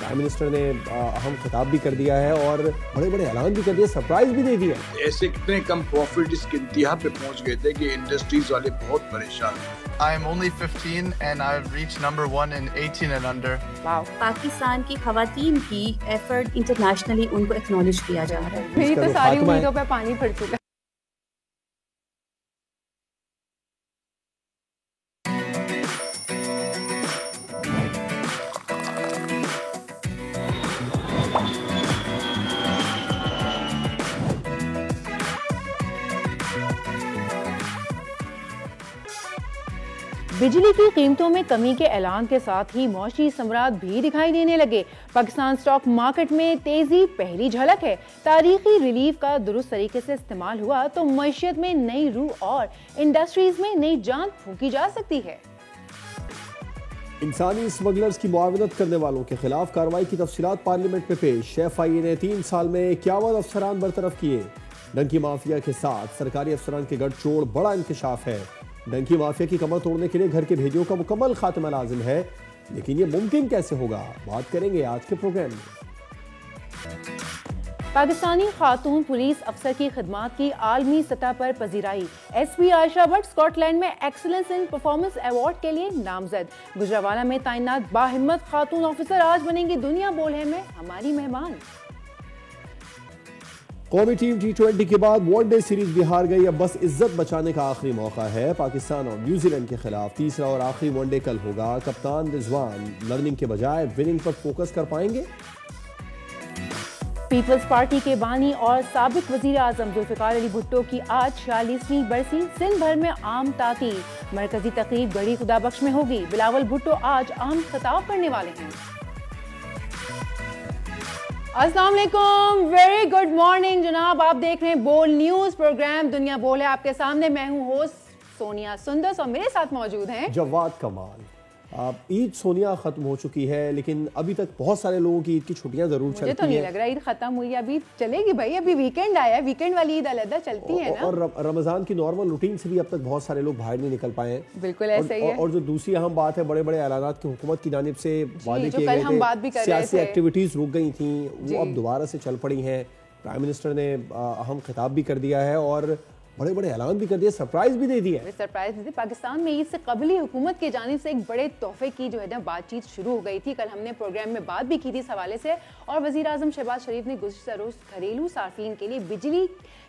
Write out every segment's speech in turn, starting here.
Prime minister ने अहम खिताब भी कर दिया है और बड़े बड़े ऐलान भी कर दिए, सरप्राइज भी दे दिया। ऐसे कितने कम प्रॉफिट इसकी इंतहा पे पहुंच गए थे कि इंडस्ट्रीज वाले बहुत परेशान हैं। I am only 15 and I've reached number 1 in 18 and under. Wow. Pakistan की खवातीन की एफर्ट इंटरनेशनली उनको एक्नॉलेज किया जा रहा है। मेरी तो सारी उम्मीदों पे पानी फिर चुका। बिजली की कीमतों में कमी के ऐलान के साथ ही मौशी समरात भी दिखाई देने लगे। पाकिस्तान स्टॉक मार्केट में तेजी पहली झलक है। तारीखी रिलीफ का दुरुस्त तरीके से इस्तेमाल हुआ तो मईशत में नई रूह और इंडस्ट्रीज में नई जान फूंकी जा सकती है। इंसानी स्मगलर्स की मुआवनत करने वालों के खिलाफ कार्रवाई की तफसीलात पार्लियामेंट में पेश। FIA ने 3 साल में 51 अफसरान बरतरफ किए। डंकी माफिया के साथ सरकारी अफसरान के गठजोड़ बड़ा इंकशाफ है। डंकी माफिया की कमर तोड़ने के लिए घर के भेदियों का मुकम्मल खात्मा लाजिम है, लेकिन ये मुमकिन कैसे होगा, बात करेंगे आज के प्रोग्राम में। पाकिस्तानी खातून पुलिस अफसर की खिदमात की आलमी सतह पर पजीराई। SP आयशा भट्ट स्कॉटलैंड में एक्सीलेंस इन परफॉर्मेंस अवार्ड के लिए नामजद। गुजरावाला में तैनात बाहिम्मत खातून ऑफिसर आज बनेंगी दुनिया बोले में हमारी मेहमान। कौमी टीम T20 के बाद वनडे सीरीज भी हार गई। अब बस इज्जत बचाने का आखिरी मौका है। पाकिस्तान और न्यूजीलैंड के खिलाफ तीसरा और आखिरी वनडे कल होगा। कप्तान रिजवान लर्निंग के बजाय विनिंग पर फोकस कर पाएंगे। पीपल्स पार्टी के बानी और साबिक वजीर आजम जुल्फिकार अली भुट्टो की आज 46वीं बरसी। सिंध भर में आम ताकीद। मरकजी तकरीब गढ़ी खुदाबख्श में होगी। बिलावल भुट्टो आज आम खिताब करने वाले हैं। अस्सलाम वालेकुम, वेरी गुड मॉर्निंग जनाब। आप देख रहे हैं बोल न्यूज प्रोग्राम दुनिया बोल है आपके सामने। मैं हूं होस्ट सोनिया सुंदस और मेरे साथ मौजूद हैं जवाद कमाल। ईद सोनिया खत्म हो चुकी है, लेकिन अभी तक बहुत सारे लोगों की ईद की छुट्टियां जरूर चलती हैं। मुझे तो नहीं लग रहा ईद खत्म हुई, अभी चलेगी भाई। अभी वीकेंड आया है, वीकेंड वाली ईद अलग चलती है ना। और रमजान की नॉर्मल रूटीन से भी अब तक बहुत सारे लोग बाहर नहीं निकल पाए हैं। बिल्कुल ऐसा ही है। और जो दूसरी अहम बात है, बड़े बड़े ऐलानात की हुकूमत की जानिब से वादे किए गए थे, सियासी एक्टिविटीज रुक गई थी, वो अब दोबारा से चल पड़ी हैं। प्राइम मिनिस्टर ने अहम खिताब भी कर दिया है और बड़े बड़े ऐलान भी कर दिए, सरप्राइज भी दे दिया। सरप्राइज दी। पाकिस्तान में ईद से कबल ही हुकूमत की जानिब से एक बड़े तोहफे की जो है ना बातचीत शुरू हो गई थी। कल हमने प्रोग्राम में बात भी की थी इस हवाले से। और वजीर आजम शहबाज शरीफ ने गुज़िश्ता रोज घरेलू सार्फिन के लिए बिजली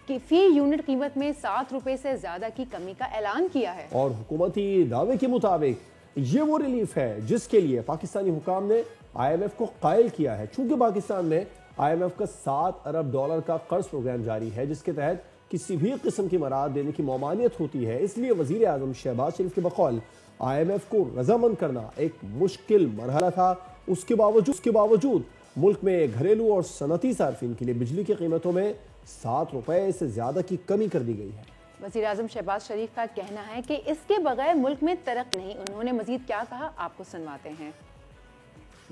की फी यूनिट कीमत में 7 रुपए से ज्यादा की कमी का ऐलान किया है। और हुकूमती दावे के मुताबिक ये वो रिलीफ है जिसके लिए पाकिस्तानी हुकाम ने IMF को कायल किया है। चूंकि पाकिस्तान में IMF का $7 अरब का कर्ज प्रोग्राम जारी है, जिसके तहत किसी भी किस्म की मराद देने की ममानियत होती है, इसलिए वजीर आजम शहबाज शरीफ के बकौल IMF को रजामंद करना एक मुश्किल मरहला था। उसके बावजूद मुल्क में घरेलू और सनती सार्फिन के लिए बिजली की कीमतों में 7 रुपए से ज्यादा की कमी कर दी गई है। वज़ीर आज़म शहबाज शरीफ का कहना है कि इसके बगैर मुल्क में तरक्की नहीं। उन्होंने मजीद क्या कहा, आपको सुनवाते हैं।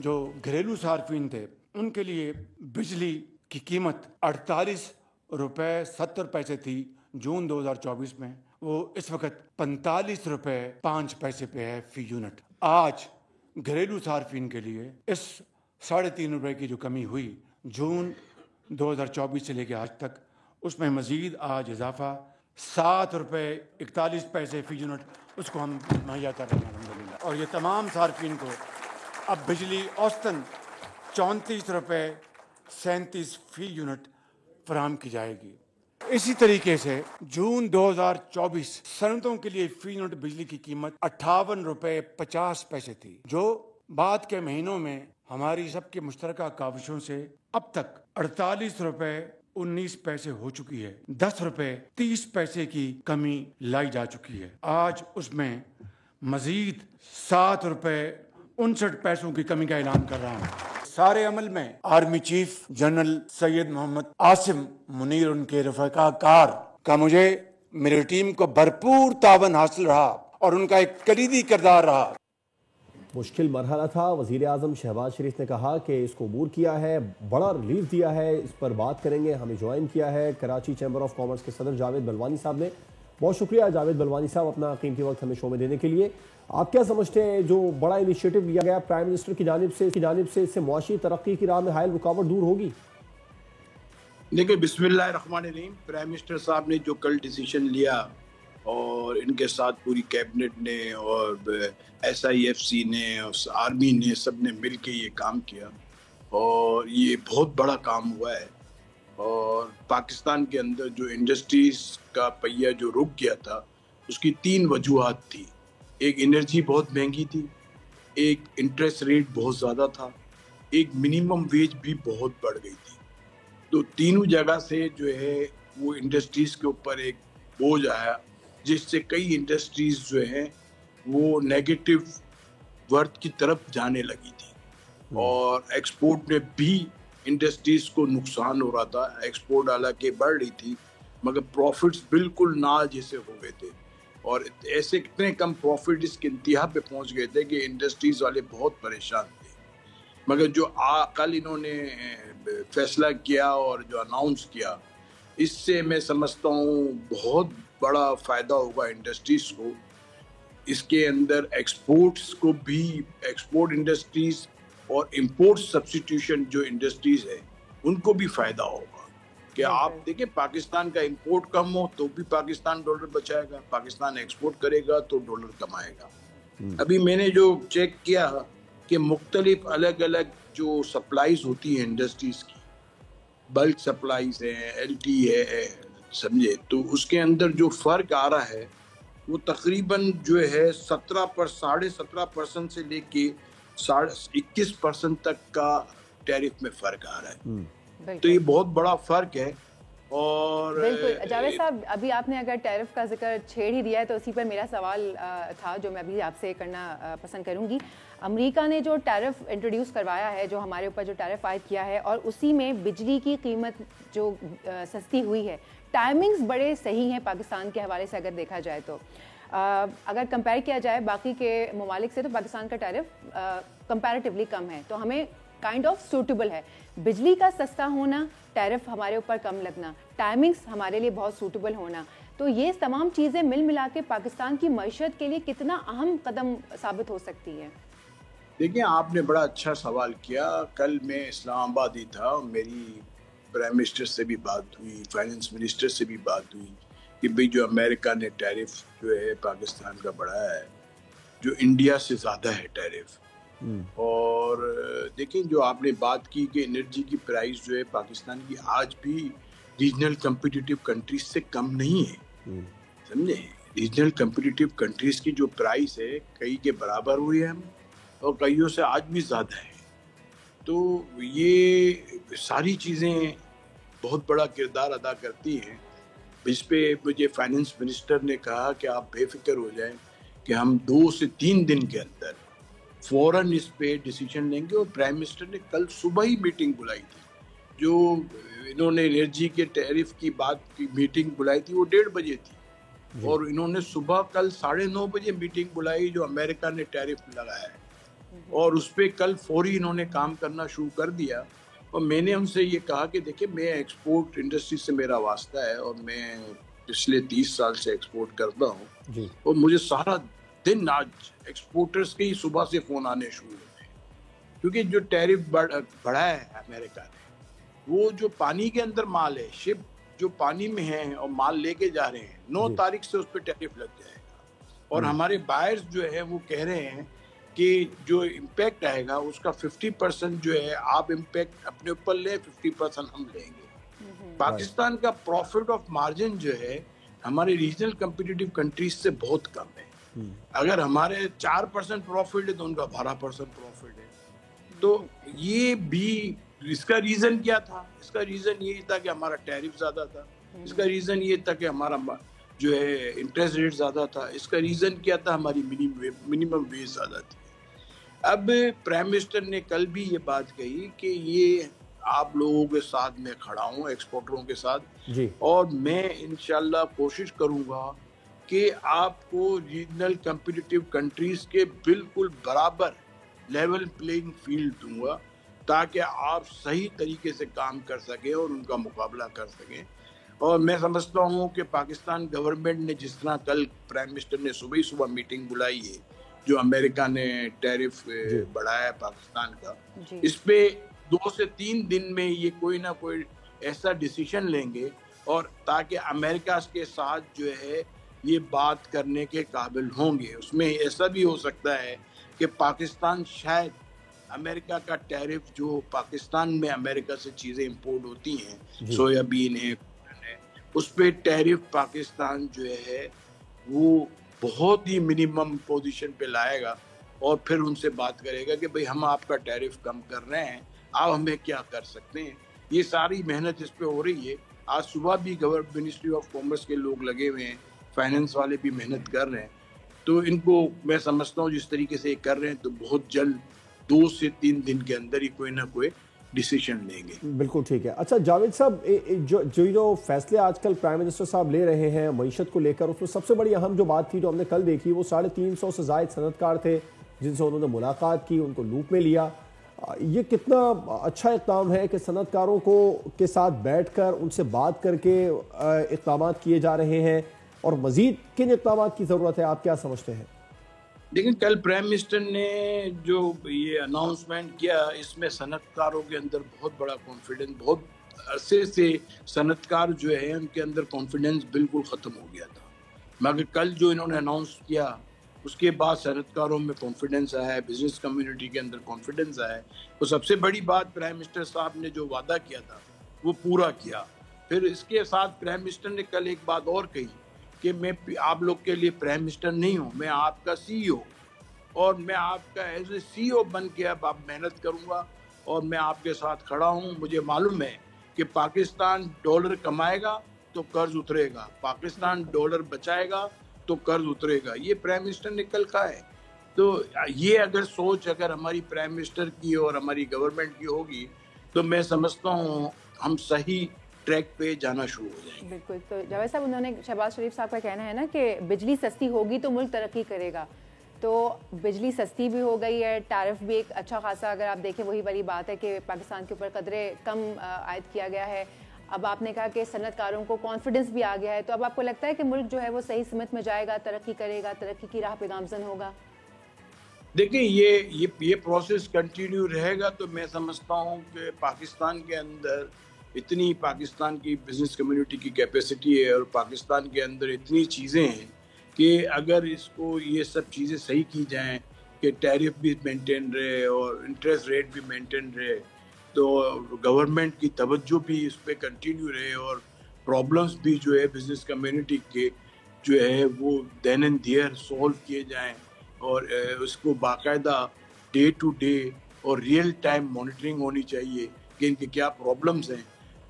जो घरेलू सार्फिन थे उनके लिए बिजली की कीमत 48 रुपए 70 पैसे थी जून 2024 में, वो इस वक्त 45 रुपए 5 पैसे पे है फी यूनिट। आज घरेलू सार्फिन के लिए इस 3.5 रुपए की जो कमी हुई जून 2024 से लेकर आज तक, उसमें मजीद आज इजाफा 7 रुपए 41 पैसे फी यूनिट उसको हम मुहैया कर रहे हैं अल्हम्दुलिल्लाह। और ये तमाम सार्फिन को अब बिजली औसतन 34 रुपए 37 फी यूनिट फराहम की जाएगी। इसी तरीके से जून 2024 सनतों के लिए फी यूनिट बिजली की कीमत 58 रुपए 50 पैसे थी, जो बाद के महीनों में हमारी सबके मुश्तरका काविशों से अब तक 48 रुपए 19 पैसे हो चुकी है। 10 रुपए 30 पैसे की कमी लाई जा चुकी है। आज उसमें मजीद 7 रुपए 59 पैसों की कमी का ऐलान कर रहा हूँ। सारे अमल में army chief general Syed Mohammad Asim Munir उनके रफ़ाकार का मुझे मेरी टीम को भरपूर तावन हासिल रहा और उनका एक कलीदी किरदार रहा। मुश्किल मरहला था। वज़ीर आज़म शहबाज शरीफ ने कहा कि इसको अबूर किया है, बड़ा रिलीफ दिया है। इस पर बात करेंगे। हमें ज्वाइन किया है कराची चैम्बर ऑफ कॉमर्स के सदर जावेद बलवानी साहब ने। बहुत शुक्रिया जावेद बलवानी साहब अपना कीमती वक्त हमें शो में देने के लिए। आप क्या समझते हैं जो बड़ा इनिशिएटिव लिया गया प्राइम मिनिस्टर की जानिब से इससे मुआशी तरक्की की राह में हायल रुकावट दूर होगी? देखिए, बिस्मिल्लाहिर्रहमानिर्रहीम, प्राइम मिनिस्टर साहब ने जो कल डिसीजन लिया और इनके साथ पूरी कैबिनेट ने और SIFC ने और आर्मी ने सब ने मिल के ये काम किया और ये बहुत बड़ा काम हुआ है। और पाकिस्तान के अंदर जो इंडस्ट्रीज का पहिया जो रुक गया था उसकी 3 वजूहात थी। एक एनर्जी बहुत महंगी थी, एक इंटरेस्ट रेट बहुत ज़्यादा था, एक मिनिमम वेज भी बहुत बढ़ गई थी। तो तीनों जगह से जो है वो इंडस्ट्रीज के ऊपर एक बोझ आया जिससे कई इंडस्ट्रीज जो है वो नेगेटिव वर्थ की तरफ जाने लगी थी और एक्सपोर्ट में भी इंडस्ट्रीज को नुकसान हो रहा था। एक्सपोर्ट हालांकि बढ़ रही थी मगर प्रॉफिट्स बिल्कुल ना जैसे हो गए थे और ऐसे इतने कम प्रॉफिट इसके इंतहा पे पहुंच गए थे कि इंडस्ट्रीज वाले बहुत परेशान थे। मगर जो कल इन्होंने फैसला किया और जो अनाउंस किया इससे मैं समझता हूँ बहुत बड़ा फ़ायदा होगा इंडस्ट्रीज को। इसके अंदर एक्सपोर्ट्स को भी, एक्सपोर्ट इंडस्ट्रीज और इंपोर्ट सब्स्टिट्यूशन जो इंडस्ट्रीज है उनको भी फ़ायदा होगा कि आप देखिए पाकिस्तान का इंपोर्ट कम हो तो भी पाकिस्तान डॉलर बचाएगा, पाकिस्तान एक्सपोर्ट करेगा तो डॉलर कमाएगा। अभी मैंने जो चेक किया कि मुख्तलिफ अलग अलग जो सप्लाईज होती हैं इंडस्ट्रीज की, बल्क सप्लाईज है, LT है, समझे, तो उसके अंदर जो फ़र्क आ रहा है वो तकरीबन जो है 17.5% से लेके 21% तक का टैरिफ में फ़र्क आ रहा है। तो ये बहुत बड़ा फ़र्क है। और बिल्कुल जावेद साहब, अभी आपने अगर टैरिफ का जिक्र छेड़ ही दिया है तो उसी पर मेरा सवाल था जो मैं अभी आपसे करना पसंद करूंगी। अमेरिका ने जो टैरिफ इंट्रोड्यूस करवाया है, जो हमारे ऊपर जो टैरिफ आयद किया है और उसी में बिजली की कीमत जो सस्ती हुई है, टाइमिंग्स बड़े सही हैं पाकिस्तान के हवाले से अगर देखा जाए तो। अगर कंपेयर किया जाए बाकी के ममालिक से तो पाकिस्तान का टैरिफ कंपैरेटिवली कम है, तो हमें काइंड ऑफ सूटेबल है। बिजली का सस्ता होना, टैरिफ हमारे ऊपर कम लगना, टाइमिंग्स हमारे लिए बहुत सूटेबल होना, तो ये तमाम चीज़ें मिल मिला के पाकिस्तान की मईशत के लिए कितना अहम कदम साबित हो सकती है? देखिए, आपने बड़ा अच्छा सवाल किया। कल मैं इस्लामाबाद ही था, मेरी प्राइम मिनिस्टर से भी बात हुई, फाइनेंस मिनिस्टर से भी बात हुई कि भाई जो अमेरिका ने टैरिफ जो है पाकिस्तान का बढ़ाया है, जो इंडिया से ज़्यादा है टैरिफ। और देखिए, जो आपने बात की कि एनर्जी की प्राइस जो है पाकिस्तान की आज भी रीजनल कम्पिटिटिव कंट्रीज से कम नहीं है, समझे। रीजनल कम्पिटिटिव कंट्रीज की जो प्राइस है कई के बराबर हुई है हम और कईयों से आज भी ज़्यादा है। तो ये सारी चीज़ें बहुत बड़ा किरदार अदा करती हैं। इस पे मुझे फाइनेंस मिनिस्टर ने कहा कि आप बेफिक्र हो जाएं कि हम 2 से 3 दिन के अंदर फ़ौरन इस पे डिसीजन लेंगे। और प्राइम मिनिस्टर ने कल सुबह ही मीटिंग बुलाई थी, जो इन्होंने एनर्जी के टैरिफ की बात की मीटिंग बुलाई थी वो 1:30 बजे थी और इन्होंने सुबह कल 9:30 बजे मीटिंग बुलाई जो अमेरिका ने टैरिफ लगाया है और उस पर कल फौरी इन्होंने काम करना शुरू कर दिया। और मैंने उनसे ये कहा कि देखिए, मैं एक्सपोर्ट इंडस्ट्री से मेरा वास्ता है और मैं पिछले 30 साल से एक्सपोर्ट करता हूँ और मुझे सारा दिन आज एक्सपोर्टर्स के ही सुबह से फ़ोन आने शुरू हुए हैं क्योंकि जो टैरिफ बढ़ा है अमेरिका ने, वो जो पानी के अंदर माल है, शिप जो पानी में है और माल लेके जा रहे हैं, 9 तारीख से उस पर टैरिफ लग जाएगा। और हमारे बायर्स जो है वो कह रहे हैं कि जो इम्पैक्ट आएगा उसका 50% जो है आप इम्पैक्ट अपने ऊपर ले, 50% हम लेंगे। पाकिस्तान का प्रॉफिट ऑफ मार्जिन जो है हमारे रीजनल कम्पिटिटिव कंट्रीज से बहुत कम है। अगर हमारे 4% प्रॉफिट है तो उनका 12% प्रॉफिट है। तो ये भी, इसका रीजन क्या था? इसका रीजन ये था कि हमारा टैरिफ ज्यादा था, इसका रीजन ये था कि हमारा जो है इंटरेस्ट रेट ज्यादा था, इसका रीजन क्या था? हमारी मिनिमम वेज ज्यादा थी। अब प्राइम मिनिस्टर ने कल भी ये बात कही कि ये आप लोगों के साथ मैं खड़ा हूँ, एक्सपोर्टरों के साथ जी। और मैं इंशाल्लाह कोशिश करूँगा कि आपको रीजनल कम्पिटिटिव कंट्रीज के बिल्कुल बराबर लेवल प्लेइंग फील्ड दूंगा ताकि आप सही तरीके से काम कर सकें और उनका मुकाबला कर सकें। और मैं समझता हूँ कि पाकिस्तान गवर्नमेंट ने जिस तरह कल प्राइम मिनिस्टर ने सुबह ही सुबह मीटिंग बुलाई है, जो अमेरिका ने टैरिफ बढ़ाया है पाकिस्तान का, इस पे 2 से 3 दिन में ये कोई ना कोई ऐसा डिसीजन लेंगे, और ताकि अमेरिका के साथ जो है ये बात करने के काबिल होंगे। उसमें ऐसा भी हो सकता है कि पाकिस्तान शायद अमेरिका का टैरिफ जो पाकिस्तान में अमेरिका से चीज़ें इंपोर्ट होती हैं, सोयाबीन है, उस पर टैरिफ पाकिस्तान जो है वो बहुत ही मिनिमम पोजीशन पे लाएगा, और फिर उनसे बात करेगा कि भाई हम आपका टैरिफ कम कर रहे हैं, आप हमें क्या कर सकते हैं। ये सारी मेहनत इस पे हो रही है। आज सुबह भी गवर्नमेंट मिनिस्ट्री ऑफ कॉमर्स के लोग लगे हुए हैं, फाइनेंस वाले भी मेहनत कर रहे हैं। तो इनको मैं समझता हूँ जिस तरीके से कर रहे हैं, तो बहुत जल्द 2 से 3 दिन के अंदर ही कोई ना कोई डिसीजन लेंगे। बिल्कुल ठीक है। अच्छा जावेद साहब, जो फैसले आजकल प्राइम मिनिस्टर साहब ले रहे हैं मईशत को लेकर, उसमें सबसे बड़ी अहम जो बात थी जो हमने कल देखी, वो 350 से ज़ायद सनतकार थे जिनसे उन्होंने मुलाकात की, उनको लूप में लिया। ये कितना अच्छा इक़दाम है कि सनतकारों को के साथ बैठकर उनसे बात करके इक़दाम किए जा रहे हैं, और मज़ीद किन इक़दाम की ज़रूरत है, आप क्या समझते हैं? लेकिन कल प्राइम मिनिस्टर ने जो ये अनाउंसमेंट किया, इसमें सनतकारों के अंदर बहुत बड़ा कॉन्फिडेंस, बहुत अरसे से सनतकार जो है उनके अंदर कॉन्फिडेंस बिल्कुल ख़त्म हो गया था, मगर कल जो इन्होंने अनाउंस किया उसके बाद सनतकारों में कॉन्फिडेंस आया है, बिजनेस कम्युनिटी के अंदर कॉन्फिडेंस आया है। तो सबसे बड़ी बात, प्राइम मिनिस्टर साहब ने जो वादा किया था वो पूरा किया। फिर इसके साथ प्राइम मिनिस्टर ने कल एक बात और कही कि मैं आप लोग के लिए प्राइम मिनिस्टर नहीं हूँ, मैं आपका CEO, और मैं आपका एज ए CEO बन के अब आप मेहनत करूँगा, और मैं आपके साथ खड़ा हूँ। मुझे मालूम है कि पाकिस्तान डॉलर कमाएगा तो कर्ज उतरेगा, पाकिस्तान डॉलर बचाएगा तो कर्ज उतरेगा। ये प्राइम मिनिस्टर ने कल कहा है। तो ये अगर सोच अगर हमारी प्राइम मिनिस्टर की और हमारी गवर्नमेंट की होगी, तो मैं समझता हूँ हम सही ट्रैक पे जाना शुरू हो जाएंगे। बिल्कुल। तो जावेद साहब, उन्होंने, शहबाज शरीफ साहब का कहना है ना कि बिजली सस्ती होगी तो मुल्क तरक्की करेगा। तो बिजली सस्ती भी हो गई है, टैरिफ भी एक अच्छा खासा, अगर आप देखें वही वाली बात है कि पाकिस्तान के ऊपर कदरे कम आयद किया गया है। अब आपने कहा कि सनतकारों को कॉन्फिडेंस भी आ गया है, तो अब आपको लगता है कि मुल्क जो है वो सही सिमत में जाएगा, तरक्की करेगा, तरक्की की राह पे गामजन होगा? देखिए, ये प्रोसेस कंटिन्यू रहेगा तो मैं समझता हूँ कि पाकिस्तान के अंदर इतनी, पाकिस्तान की बिजनेस कम्युनिटी की कैपेसिटी है, और पाकिस्तान के अंदर इतनी चीज़ें हैं कि अगर इसको ये सब चीज़ें सही की जाएं कि टैरिफ भी मेंटेन रहे और इंटरेस्ट रेट भी मेंटेन रहे, तो गवर्नमेंट की तवज्जो भी इस पर कंटिन्यू रहे, और प्रॉब्लम्स भी जो है बिजनेस कम्युनिटी के जो है वो देन एंड देयर सॉल्व किए जाएं, और उसको बाकायदा डे टू डे और रियल टाइम मॉनिटरिंग होनी चाहिए कि इनके क्या प्रॉब्लम्स हैं।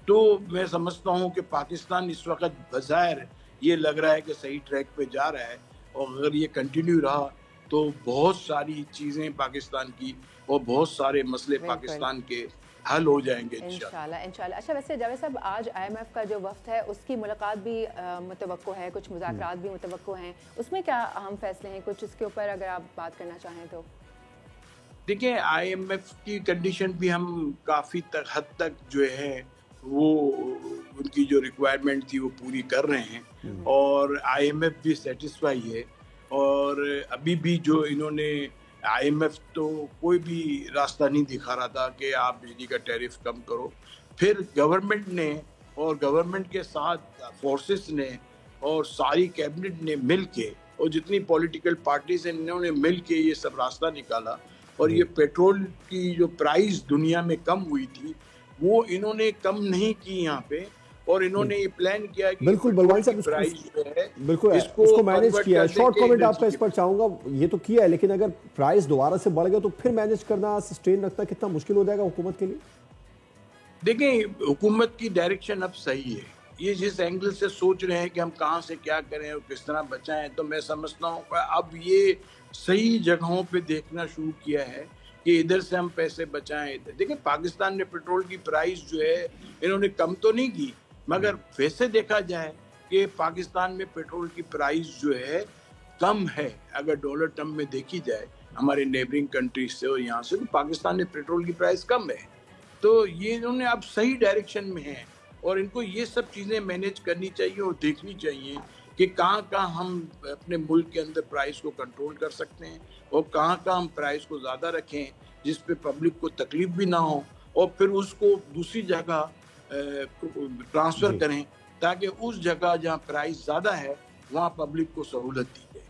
तो मैं समझता हूँ कि पाकिस्तान इस वक्त बज़ाहिर ये लग रहा है कि सही ट्रैक पे जा रहा है, और अगर ये कंटिन्यू रहा तो बहुत सारी चीज़ें पाकिस्तान की और बहुत सारे मसले पाकिस्तान के हल हो जाएंगे इंशाल्लाह। अच्छा, वैसे जावेद साहब, आज IMF का जो वफ्द है उसकी मुलाकात भी मुतवक्को है, कुछ मुज़ाकरात भी मुतवक्को हैं, उसमें क्या अहम फैसले हैं, कुछ इसके ऊपर अगर आप बात करना चाहें तो? देखिए, IMF की कंडीशन भी हम काफ़ी हद तक जो है वो उनकी जो रिक्वायरमेंट थी वो पूरी कर रहे हैं, और IMF भी सेटिस्फाई है। और अभी भी जो इन्होंने IMF तो कोई भी रास्ता नहीं दिखा रहा था कि आप बिजली का टैरिफ कम करो। फिर गवर्नमेंट ने और गवर्नमेंट के साथ फोर्सेस ने और सारी कैबिनेट ने मिल के, और जितनी पॉलिटिकल पार्टीज हैं, इन्होंने मिल के ये सब रास्ता निकाला, और ये पेट्रोल की जो प्राइस दुनिया में कम हुई थी वो इन्होंने कम नहीं की यहाँ पे, और इन्होंने ये प्लान किया कि बिल्कुल बलवान साहब, प्राइस जो है बिल्कुल इसको मैनेज किया है। शॉर्ट कमेंट आपका इस पर चाहूंगा। ये तो किया है, लेकिन अगर प्राइस दोबारा से बढ़ गया तो फिर मैनेज करना, सस्टेन रखना कितना मुश्किल हो जाएगा हुकूमत के लिए? देखिए, हुकूमत की डायरेक्शन अब सही है। ये जिस एंगल से सोच रहे हैं कि हम कहाँ से क्या करें और किस तरह बचाएं, तो मैं समझता हूँ अब ये सही जगहों पे देखना शुरू किया है कि इधर से हम पैसे बचाएं। इधर देखिए, पाकिस्तान ने पेट्रोल की प्राइस जो है इन्होंने कम तो नहीं की, मगर वैसे देखा जाए कि पाकिस्तान में पेट्रोल की प्राइस जो है कम है, अगर डॉलर टर्म में देखी जाए हमारे नेबरिंग कंट्रीज से और यहाँ से, तो पाकिस्तान में पेट्रोल की प्राइस कम है। तो ये इन्होंने अब सही डायरेक्शन में है, और इनको ये सब चीज़ें मैनेज करनी चाहिए और देखनी चाहिए कि कहाँ हम अपने मुल्क के अंदर प्राइस को कंट्रोल कर सकते हैं और कहाँ हम प्राइस को ज़्यादा रखें जिस पे पब्लिक को तकलीफ भी ना हो, और फिर उसको दूसरी जगह ट्रांसफ़र करें ताकि उस जगह जहाँ प्राइस ज़्यादा है वहाँ पब्लिक को सहूलत दी जाए।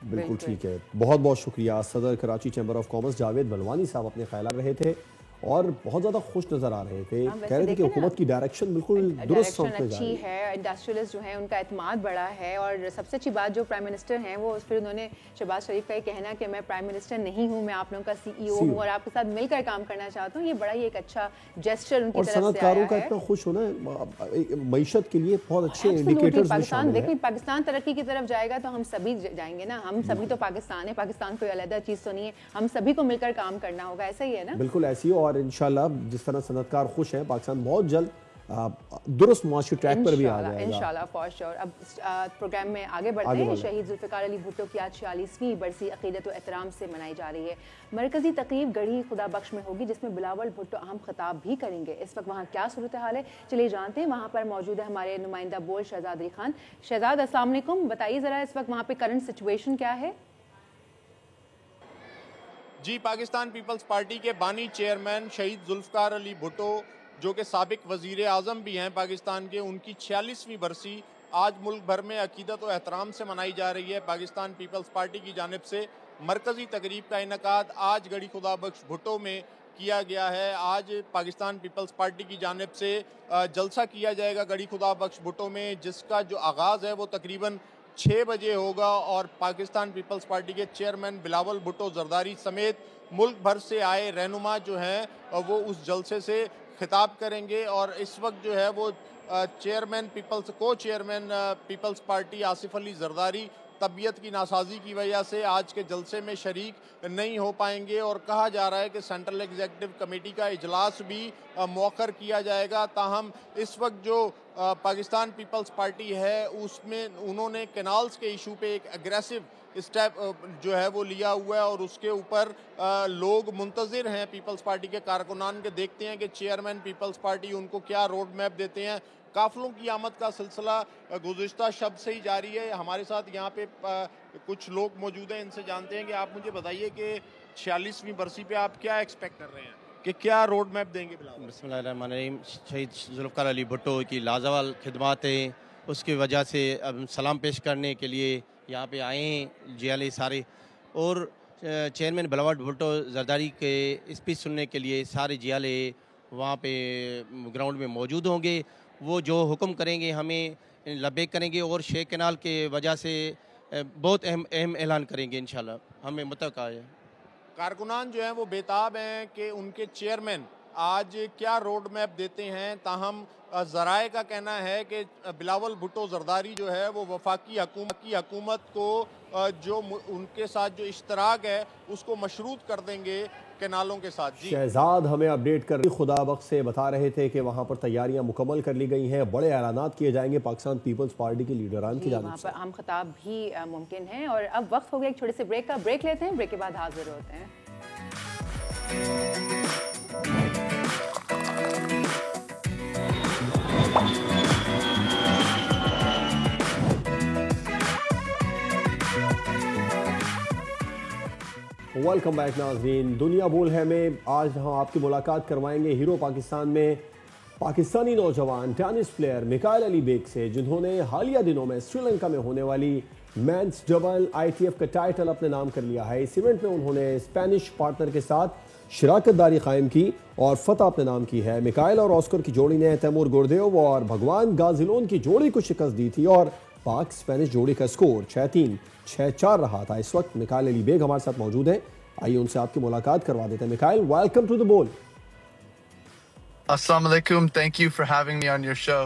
बिल्कुल ठीक है, बहुत बहुत शुक्रिया। सदर Karachi chamber of commerce Javed Balwani साहब अपने ख्याल रहे थे और बहुत ज़्यादा खुश नज़र आ रहे थे। कह रहे थे कि हुकूमत की डायरेक्शन बिल्कुल दुरुस्त समझ में अच्छी है, इंडस्ट्रियलिस्ट जो है उनका एतमाद बड़ा है। और सबसे अच्छी बात जो प्राइम मिनिस्टर हैं वो फिर उन्होंने शहबाज शरीफ का ये कहना कि मैं प्राइम मिनिस्टर नहीं हूँ, मैं आप लोगों का CEO हूँ और आपके साथ मिलकर काम करना चाहता हूँ, ये बड़ा ही एक अच्छा जेस्चर उनकी तरफ से आया है। और सनअतकारों का इतना खुश होना मईशत के लिए बहुत अच्छे इंडिकेटर्स भी शामिल हैं। देखिए पाकिस्तान तरक्की की तरफ जाएगा तो हम सभी जाएंगे ना, हम सभी तो पाकिस्तान है, पाकिस्तान कोई अलग चीज़ तो नहीं है, हम सभी को मिलकर काम करना होगा, ऐसा ही है ना? बिल्कुल ऐसी ही, और इंशाल्लाह जिस तरह सनअतकार खुश हैं, पाकिस्तान बहुत जल्द दुरुस्त मुआशी ट्रैक पर भी आ जाएगा इंशाल्लाह फॉर श्योर। अब प्रोग्राम में आगे बढ़ते हैं। शहीद जुल्फ़िकार अली भुट्टो की आज 46वीं बरसी अक़ीदत व एहतराम से मनाई जा रही है। मरकजी तकरीब गढ़ी खुदा बख्श में होगी जिसमें बिलावल भुट्टो अहम खिताब भी करेंगे। इस वक्त वहाँ क्या सूरत हाल है चलिए जानते हैं। वहाँ पर मौजूद है हमारे नुमाइंदा बोल शहजाद अली खान। शहजाद अस्सलाम वालेकुम, बताइए ज़रा इस वक्त वहाँ पे करंट सिचुएशन क्या है? जी, पाकिस्तान पीपल्स पार्टी के बानी चेयरमैन शहीद जुल्फ़िकार अली भुट्टो जो कि साबिक वज़ीर आज़म भी हैं पाकिस्तान के, उनकी 46वीं बरसी आज मुल्क भर में अक़ीदत व एहतराम से मनाई जा रही है। पाकिस्तान पीपल्स पार्टी की जानिब से मरकज़ी तकरीब का इनेकाद आज गढ़ी खुदा बख्श भुट्टो में किया गया है। आज पाकिस्तान पीपल्स पार्टी की जानिब से जलसा किया जाएगा गढ़ी खुदा बख्श भुट्टो में, जिसका जो आगाज़ है वो तकरीबन 6 बजे होगा और पाकिस्तान पीपल्स पार्टी के चेयरमैन बिलावल भुट्टो जरदारी समेत मुल्क भर से आए रहनुमा जो हैं वो उस जलसे से खिताब करेंगे। और इस वक्त जो है वो चेयरमैन को chairman peoples party Asif Ali Zardari तबीयत की नासाजी की वजह से आज के जलसे में शरीक नहीं हो पाएंगे और कहा जा रहा है कि सेंट्रल एग्जीक्यूटिव कमेटी का इजलास भी मौखर किया जाएगा। ताहम इस वक्त जो पाकिस्तान पीपल्स पार्टी है उसमें उन्होंने कैनाल्स के इशू पे एक एग्रेसिव स्टेप जो है वो लिया हुआ है और उसके ऊपर लोग मुंतज़िर हैं पीपल्स पार्टी के कारकुनान के, देखते हैं कि चेयरमैन पीपल्स पार्टी उनको क्या रोड मैप देते हैं। काफ़िलों की आमद का सिलसिला गुज़िश्ता शब से ही जारी है। हमारे साथ यहाँ पे कुछ लोग मौजूद हैं, इनसे जानते हैं कि आप मुझे बताइए कि 46वीं बरसी पे आप क्या एक्सपेक्ट कर रहे हैं कि क्या रोड मैप देंगे? बिस्मिल्लाहिर्रहमानिर्रहीम। शहीद जुल्फ़िकार अली भुट्टो की लाजवाब खिदमत है, उसकी वजह से अब सलाम पेश करने के लिए यहाँ पे आए हैं जियाले सारे, और चेयरमैन बिलावल भुट्टो जरदारी के स्पीच सुनने के लिए सारे जियाले वहाँ पे ग्राउंड में मौजूद होंगे। वो जो हुक्म करेंगे हमें लब्बैक करेंगे और शेख कैनाल के वजह से बहुत अहम ऐलान करेंगे इंशाल्लाह। हमें मुतवक्का है। कारकुनान जो हैं वो बेताब हैं कि उनके चेयरमैन आज क्या रोड मैप देते हैं। ताहम ज़राए का कहना है कि बिलावल भुट्टो जरदारी जो है वो वफाकी हुकूमत को जो उनके साथ जो इश्तराक है उसको मशरूत कर देंगे कैनालों के साथ। जी शहजाद हमें अपडेट कर खुदा बख्श से बता रहे थे कि वहाँ पर तैयारियां मुकम्मल कर ली गई हैं, बड़े ऐलानात किए जाएंगे पाकिस्तान पीपल्स पार्टी के लीडरान की जानिब से। आम खिताब भी मुमकिन है। और अब वक्त हो गया एक छोटे से ब्रेक का। ब्रेक लेते हैं, ब्रेक के बाद हाजिर होते हैं। वेलकम बैक नाज़रीन। दुनिया बोल है में आज हम आपकी मुलाकात करवाएंगे हीरो पाकिस्तान में पाकिस्तानी नौजवान टेनिस प्लेयर मिकाइल अली बेग से, जिन्होंने हालिया दिनों में श्रीलंका में होने वाली मेंस डबल ITF का टाइटल अपने नाम कर लिया है। इस इवेंट में उन्होंने स्पेनिश पार्टनर के साथ शराकत दारी कायम की और फतह अपने नाम की है। मिकाइल और ऑस्कर की जोड़ी ने तैमूर गुरदेव और भगवान गाजिलोन की जोड़ी को शिकस्त दी थी और पाक स्पेनिश जोड़ी का स्कोर 6-3, 6-4 रहा था। इस वक्त मिकाइल अली बेग हमारे साथ मौजूद हैं, आइए उनसे आपकी मुलाकात करवा देते हैं। मिकाइल, वेलकम टू द बोल। Assalamu alaikum. Thank you for having me on your show.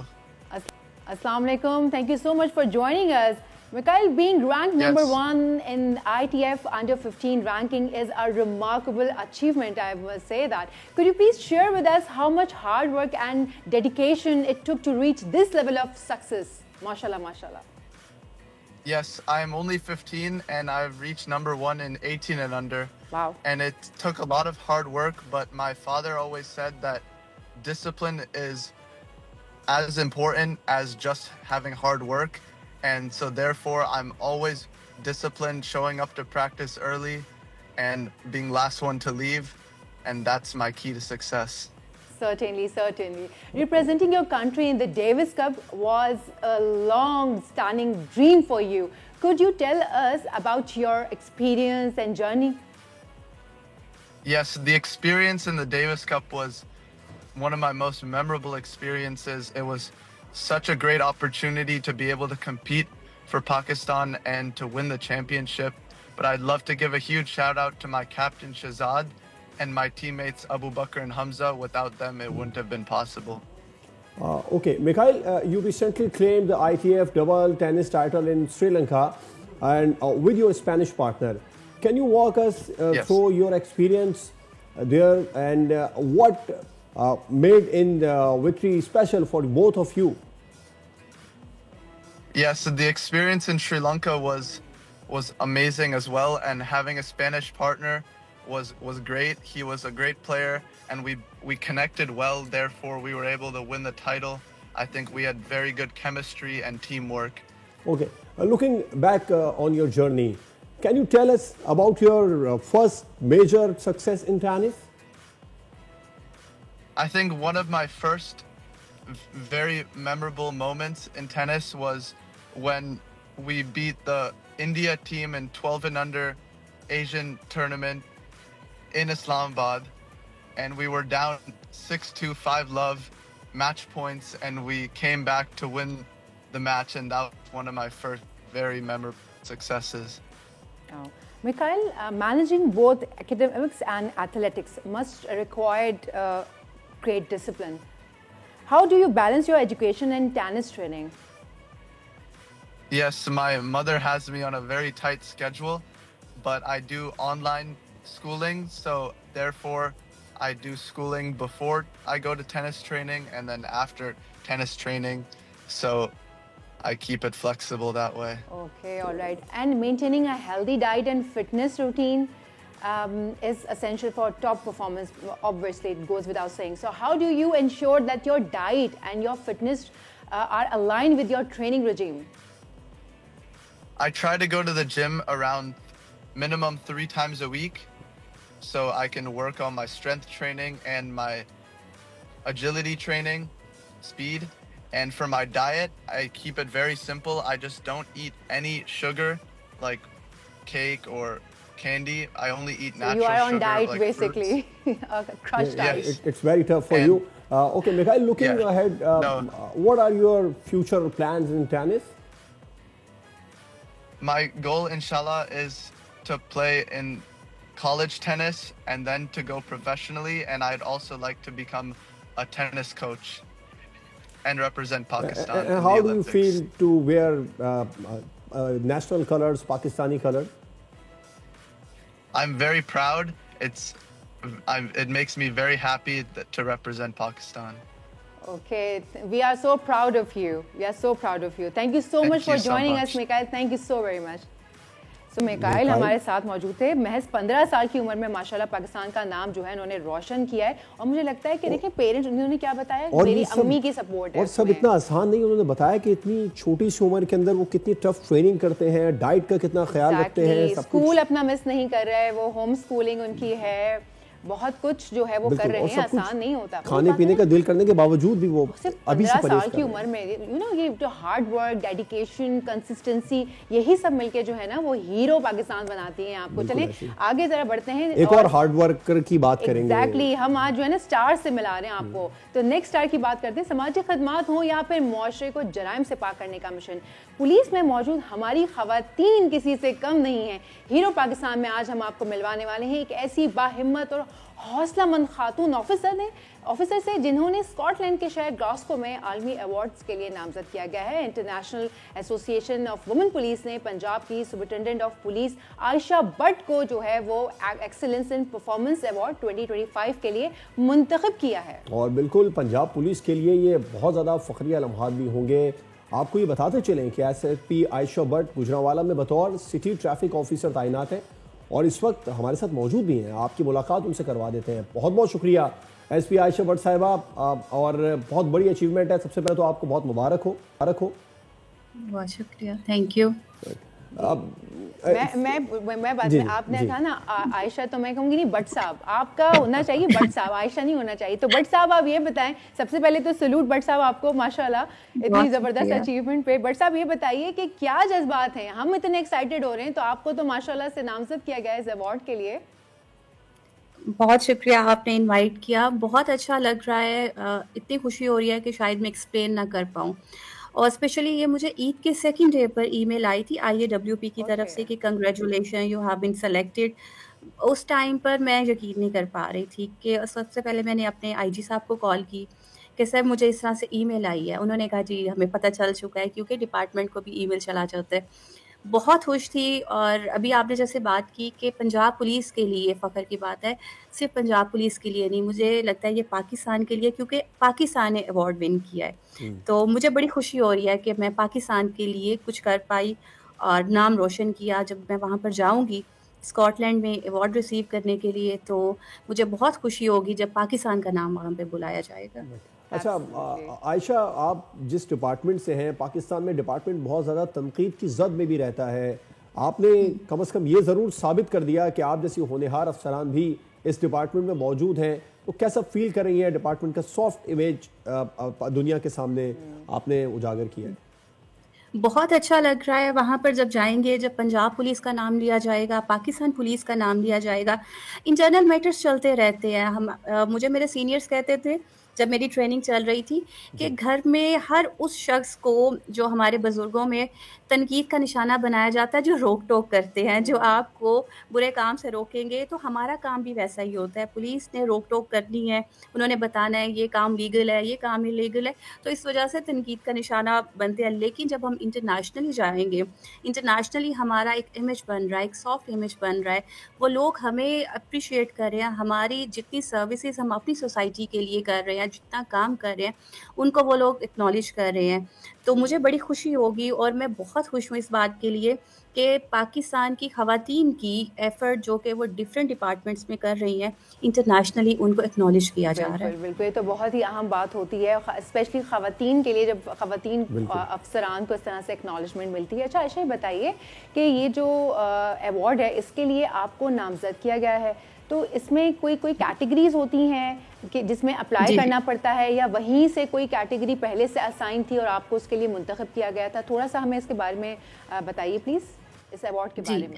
Assalamu alaikum. Thank you so much for joining us. Mikhail, being ranked number 1 in ITF under 15 ranking is a remarkable achievement, I must say that. Could you please share with us how much hard work and dedication it took to reach this level of success? Mashallah, mashallah. Yes, I'm only 15 and I've reached number 1 in 18 and under. Wow. And it took a lot of hard work, but my father always said that discipline is as important as just having hard work. And so therefore I'm always disciplined, showing up to practice early and being last one to leave. And that's my key to success. Certainly, certainly. Representing your country in the Davis Cup was a long, stunning dream for you. Could you tell us about your experience and journey? Yes, the experience in the Davis Cup was one of my most memorable experiences. It was such a great opportunity to be able to compete for Pakistan and to win the championship. But I'd love to give a huge shout out to my captain Shahzad and my teammates Abu Bakr and Hamza. Without them, it wouldn't have been possible. Okay, Mikhail, you recently claimed the ITF double tennis title in Sri Lanka and with your Spanish partner. Can you walk us through your experience there and what made in the victory special for both of you? Yes, so the experience in Sri Lanka was amazing as well, and having a Spanish partner was great. He was a great player, and we connected well. Therefore, we were able to win the title. I think we had very good chemistry and teamwork. Okay, looking back on your journey, can you tell us about your first major success in tennis? I think one of my first very memorable moments in tennis was when we beat the India team in 12 and under Asian tournament in Islamabad, and we were down 6-2, 5-love match points, and we came back to win the match, and that was one of my first very memorable successes. Oh. Mikhail, managing both academics and athletics must require great discipline. How do you balance your education and tennis training? Yes, my mother has me on a very tight schedule, but I do online schooling, so therefore I do schooling before I go to tennis training and then after tennis training, so I keep it flexible that way. Okay, all right. And maintaining a healthy diet and fitness routine is essential for top performance. Obviously, it goes without saying. So how do you ensure that your diet and your fitness are aligned with your training regime? I try to go to the gym around minimum 3 times a week so I can work on my strength training and my agility training, speed. And for my diet, I keep it very simple. I just don't eat any sugar like cake or candy. I only eat natural sugar. You are on diet like basically, crushed diet. Yes. It's very tough for you. Okay, Mikhail, looking ahead, what are your future plans in tennis? My goal, inshallah, is to play in college tennis and then to go professionally. And I'd also like to become a tennis coach and represent Pakistan. And how do you feel to wear national colors, Pakistani colors? I'm very proud. It makes me very happy to represent Pakistan. Okay, we are so proud of you. We are so proud of you. Thank you so much for joining us, Mikhail. Thank you so very much. So Mikhail हमारे साथ मौजूद थे। महज 15 साल की उम्र में माशाल्लाह पाकिस्तान का नाम जो है उन्होंने रोशन किया है और मुझे लगता है कि देखिए पेरेंट्स उन्होंने क्या बताया, मेरी अम्मी की सपोर्ट है और सब इतना आसान नहीं। उन्होंने बताया कि इतनी छोटी सी उम्र के अंदर वो कितनी टफ ट्रेनिंग करते हैं, डाइट का कितना ख्याल रखते हैं, स्कूल अपना मिस नहीं कर रहे हैं, वो होम स्कूलिंग उनकी है, बहुत कुछ जो है वो कर रहे हैं, आसान नहीं होता। खाने पीने का दिल करने के बावजूद भी वो अभी से 15 साल की उम्र में यू नो ये जो हार्ड वर्क, डेडिकेशन, कंसिस्टेंसी, यही सब मिलके जो है ना वो हीरो पाकिस्तान बनाती हैं आपको। चले आगे जरा बढ़ते हैं, एक और हार्ड वर्कर की बात करेंगे। एग्जैक्टली, हम आज जो है ना स्टार से मिला रहे हैं आपको। तो नेक्स्ट स्टार की बात करते हैं। समाजी खदमात हो या फिर मुआशरे को जराइम से पाक करने का मिशन, पुलिस में मौजूद हमारी खवातीन किसी से कम नहीं है। हीरो पाकिस्तान में आज हम आपको मिलवाने वाले हैं एक ऐसी बाहिम्मत और हौसलामंद खातून ऑफिसर से जिन्होंने स्कॉटलैंड के शहर ग्लासगो में आलमी अवार्ड्स के लिए नामजद किया गया है। International association of women police ने पंजाब की superintendent of police Ayesha Bhatt को जो है वो एक्सीलेंस इन परफॉर्मेंस अवार्ड 2025 के लिए मुंतखब किया है। और बिल्कुल पंजाब पुलिस के लिए ये बहुत ज़्यादा फ़ख्रिया लम्हात भी होंगे। आपको ये बताते चलें कि एसएसपी आयशा भट्ट गुजरांवाला में बतौर सिटी ट्रैफिक ऑफिसर तैनात है और इस वक्त हमारे साथ मौजूद भी हैं। आपकी मुलाकात उनसे करवा देते हैं। बहुत बहुत शुक्रिया एसपी आयशा भट्ट साहिबा, और बहुत बड़ी अचीवमेंट है। सबसे पहले तो आपको बहुत मुबारक हो। बहुत शुक्रिया, थैंक यू। मैं बात में आपने कहा ना आयशा, तो मैं कहूँगी नहीं बट साहब आपका होना चाहिए, बट साहब आयशा नहीं होना चाहिए। तो बट साहब आप ये बताएं, सबसे पहले तो सलूट बट साहब आपको, माशाल्लाह इतनी ज़बरदस्त अचीवमेंट पे। बट साहब ये बताइए कि क्या जज्बात हैं, हम इतने एक्साइटेड हो रहे हैं, तो आपको तो माशाल्लाह से नामजद किया गया है इस अवार्ड के लिए। बहुत शुक्रिया, आपने इनवाइट किया, बहुत अच्छा लग रहा है। इतनी खुशी हो रही है कि शायद मैं एक्सप्लेन ना कर पाऊँ। और स्पेशली ये मुझे ईद के सेकंड डे पर ईमेल आई थी IAWP की तरफ से कि congratulation, you have been selected. उस टाइम पर मैं यकीन नहीं कर पा रही थी कि सबसे पहले मैंने अपने IG साहब को कॉल की कि सर मुझे इस तरह से ईमेल आई है। उन्होंने कहा जी हमें पता चल चुका है, क्योंकि डिपार्टमेंट को भी ईमेल चला जाता है। बहुत खुश थी। और अभी आपने जैसे बात की कि पंजाब पुलिस के लिए फ़ख्र की बात है, सिर्फ पंजाब पुलिस के लिए नहीं, मुझे लगता है ये पाकिस्तान के लिए, क्योंकि पाकिस्तान ने अवार्ड विन किया है। तो मुझे बड़ी खुशी हो रही है कि मैं पाकिस्तान के लिए कुछ कर पाई और नाम रोशन किया। जब मैं वहाँ पर जाऊँगी स्कॉटलैंड में अवार्ड रिसीव करने के लिए, तो मुझे बहुत खुशी होगी जब पाकिस्तान का नाम वहाँ पे बुलाया जाएगा। अच्छा आयशा, आप जिस डिपार्टमेंट से हैं, पाकिस्तान में डिपार्टमेंट बहुत ज़्यादा तनकीद की जद में भी रहता है। आपने कम से कम ये ज़रूर साबित कर दिया कि आप जैसी होनहार अफसरान भी इस डिपार्टमेंट में मौजूद हैं। तो कैसा फील कर रही है डिपार्टमेंट का सॉफ्ट इमेज दुनिया के सामने आपने उजागर किया है? बहुत अच्छा लग रहा है। वहाँ पर जब जाएंगे, जब पंजाब पुलिस का नाम लिया जाएगा, पाकिस्तान पुलिस का नाम लिया जाएगा, इंटरनल मैटर्स चलते रहते हैं। मुझे मेरे सीनियर्स कहते थे जब मेरी ट्रेनिंग चल रही थी कि घर में हर उस शख्स को जो हमारे बुजुर्गों में तनकीद का निशाना बनाया जाता है, जो रोक टोक करते हैं, जो आपको बुरे काम से रोकेंगे, तो हमारा काम भी वैसा ही होता है। पुलिस ने रोक टोक करनी है, उन्होंने बताना है ये काम लीगल है, ये काम इलीगल है, तो इस वजह से तनकीद का निशाना बनते हैं। लेकिन जब हम इंटरनेशनली जाएंगे, इंटरनेशनली हमारा एक इमेज बन रहा है, एक सॉफ्ट इमेज बन रहा है, वो लोग हमें अप्रिशिएट कर रहे हैं, हमारी जितनी सर्विसेज हम अपनी सोसाइटी के लिए कर रहे हैं, जितना काम कर रहे हैं, उनको वो लोग एक्नॉलेज कर रहे हैं। तो मुझे बड़ी खुशी होगी और मैं बहुत खुश हूँ इस बात के लिए कि पाकिस्तान की ख़वातीन की एफर्ट जो कि वो डिफरेंट डिपार्टमेंट्स में कर रही हैं, इंटरनेशनली उनको एक्नॉलेज किया जा रहा है। बिल्कुल, ये तो बहुत ही अहम बात होती है, स्पेशली ख़वातीन के लिए, जब ख़वातीन अफसरान को इस तरह से एक्नॉलेजमेंट मिलती है। अच्छा ऐसा ही बताइए कि ये जो अवार्ड है, इसके लिए आपको नामजद किया गया है, तो इसमें कोई कैटेगरीज होती हैं कि जिसमें अप्लाई करना पड़ता है, या वहीं से कोई कैटेगरी पहले से असाइन थी और आपको उसके लिए मुंतखब किया गया था? थोड़ा सा हमें इसके बारे में बताइए प्लीज़, इस अवार्ड के बारे में।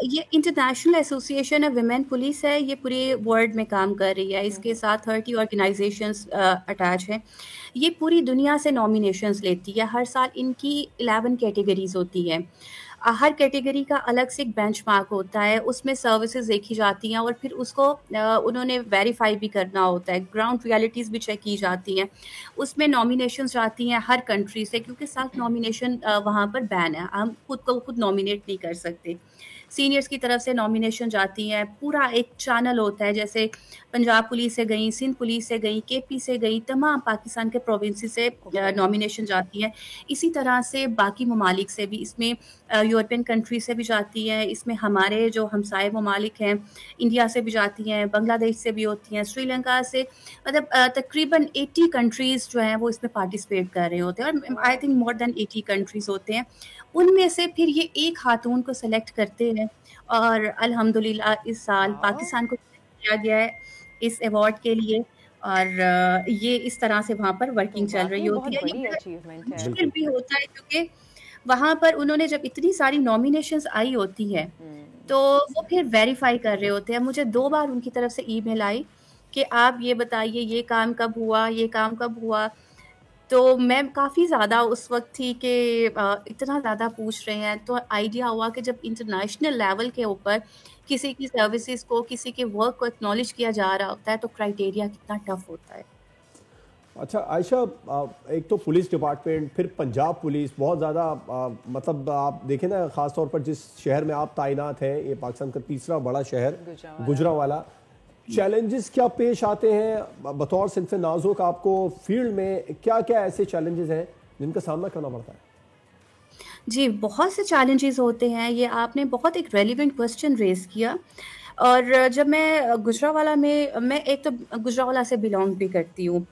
ये international association of women police है, ये पूरे वर्ल्ड में काम कर रही है। इसके साथ 30 ऑर्गेनाइजेशंस अटैच हैं। ये पूरी दुनिया से नॉमिनेशंस लेती है। हर साल इनकी 11 कैटेगरीज होती हैं। हर कैटेगरी का अलग से एक बेंचमार्क होता है, उसमें सर्विसेज देखी जाती हैं और फिर उसको उन्होंने वेरीफाई भी करना होता है, ग्राउंड रियलिटीज़ भी चेक की जाती हैं। उसमें नॉमिनेशंस जाती हैं हर कंट्री से, क्योंकि सेल्फ नॉमिनेशन वहाँ पर बैन है, हम खुद नॉमिनेट नहीं कर सकते। सीनियर्स की तरफ से नॉमिनेशन जाती हैं, पूरा एक चैनल होता है, जैसे पंजाब पुलिस से गई, सिंध पुलिस से गई, KP से गई, तमाम पाकिस्तान के प्रोविंसेस से नॉमिनेशन जाती हैं। इसी तरह से बाकी ममालिक से भी, इसमें यूरोपियन कंट्री से भी जाती हैं, इसमें हमारे जो हमसाए ममालिक हैं इंडिया से भी जाती हैं, बांग्लादेश से भी होती हैं, श्रीलंका से, मतलब तकरीबन 80 कंट्रीज़ जो हैं वो इसमें पार्टिसिपेट कर रहे होते हैं, और I think more than 80 countries होते हैं। उनमें से फिर ये एक खातून को सेलेक्ट करते हैं, और अल्हम्दुलिल्लाह इस साल पाकिस्तान को किया गया है इस अवार्ड के लिए, और ये इस तरह से वहाँ पर वर्किंग चल रही होती है। ये भी होता है क्योंकि वहाँ पर उन्होंने जब इतनी सारी नॉमिनेशंस आई होती है तो वो फिर वेरीफाई कर रहे होते हैं। मुझे 2 बार उनकी तरफ से ईमेल आई कि आप ये बताइए ये काम कब हुआ, ये काम कब हुआ। तो मैं काफ़ी ज़्यादा उस वक्त थी कि इतना ज़्यादा पूछ रहे हैं, तो आइडिया हुआ कि जब इंटरनेशनल लेवल के ऊपर किसी की सर्विसेज को, किसी के वर्क को एक्नॉलेज किया जा रहा होता है, तो क्राइटेरिया कितना टफ होता है। अच्छा आयशा, एक तो पुलिस डिपार्टमेंट, फिर पंजाब पुलिस, बहुत ज़्यादा मतलब आप देखें ना, ख़ास तौर पर जिस शहर में आप तैनात हैं, ये पाकिस्तान का तीसरा बड़ा शहर गुजरांवाला, चैलेंजेस क्या पेश आते हैं बतौर सिंफ नाजुक? आपको फील्ड में क्या क्या ऐसे चैलेंजेस हैं जिनका सामना करना पड़ता है? जी, बहुत से चैलेंजेस होते हैं। ये आपने बहुत एक रेलिवेंट क्वेश्चन रेज़ किया। और जब मैं गुजरांवाला में, मैं एक तो गुजरांवाला से बिलोंग भी करती हूँ,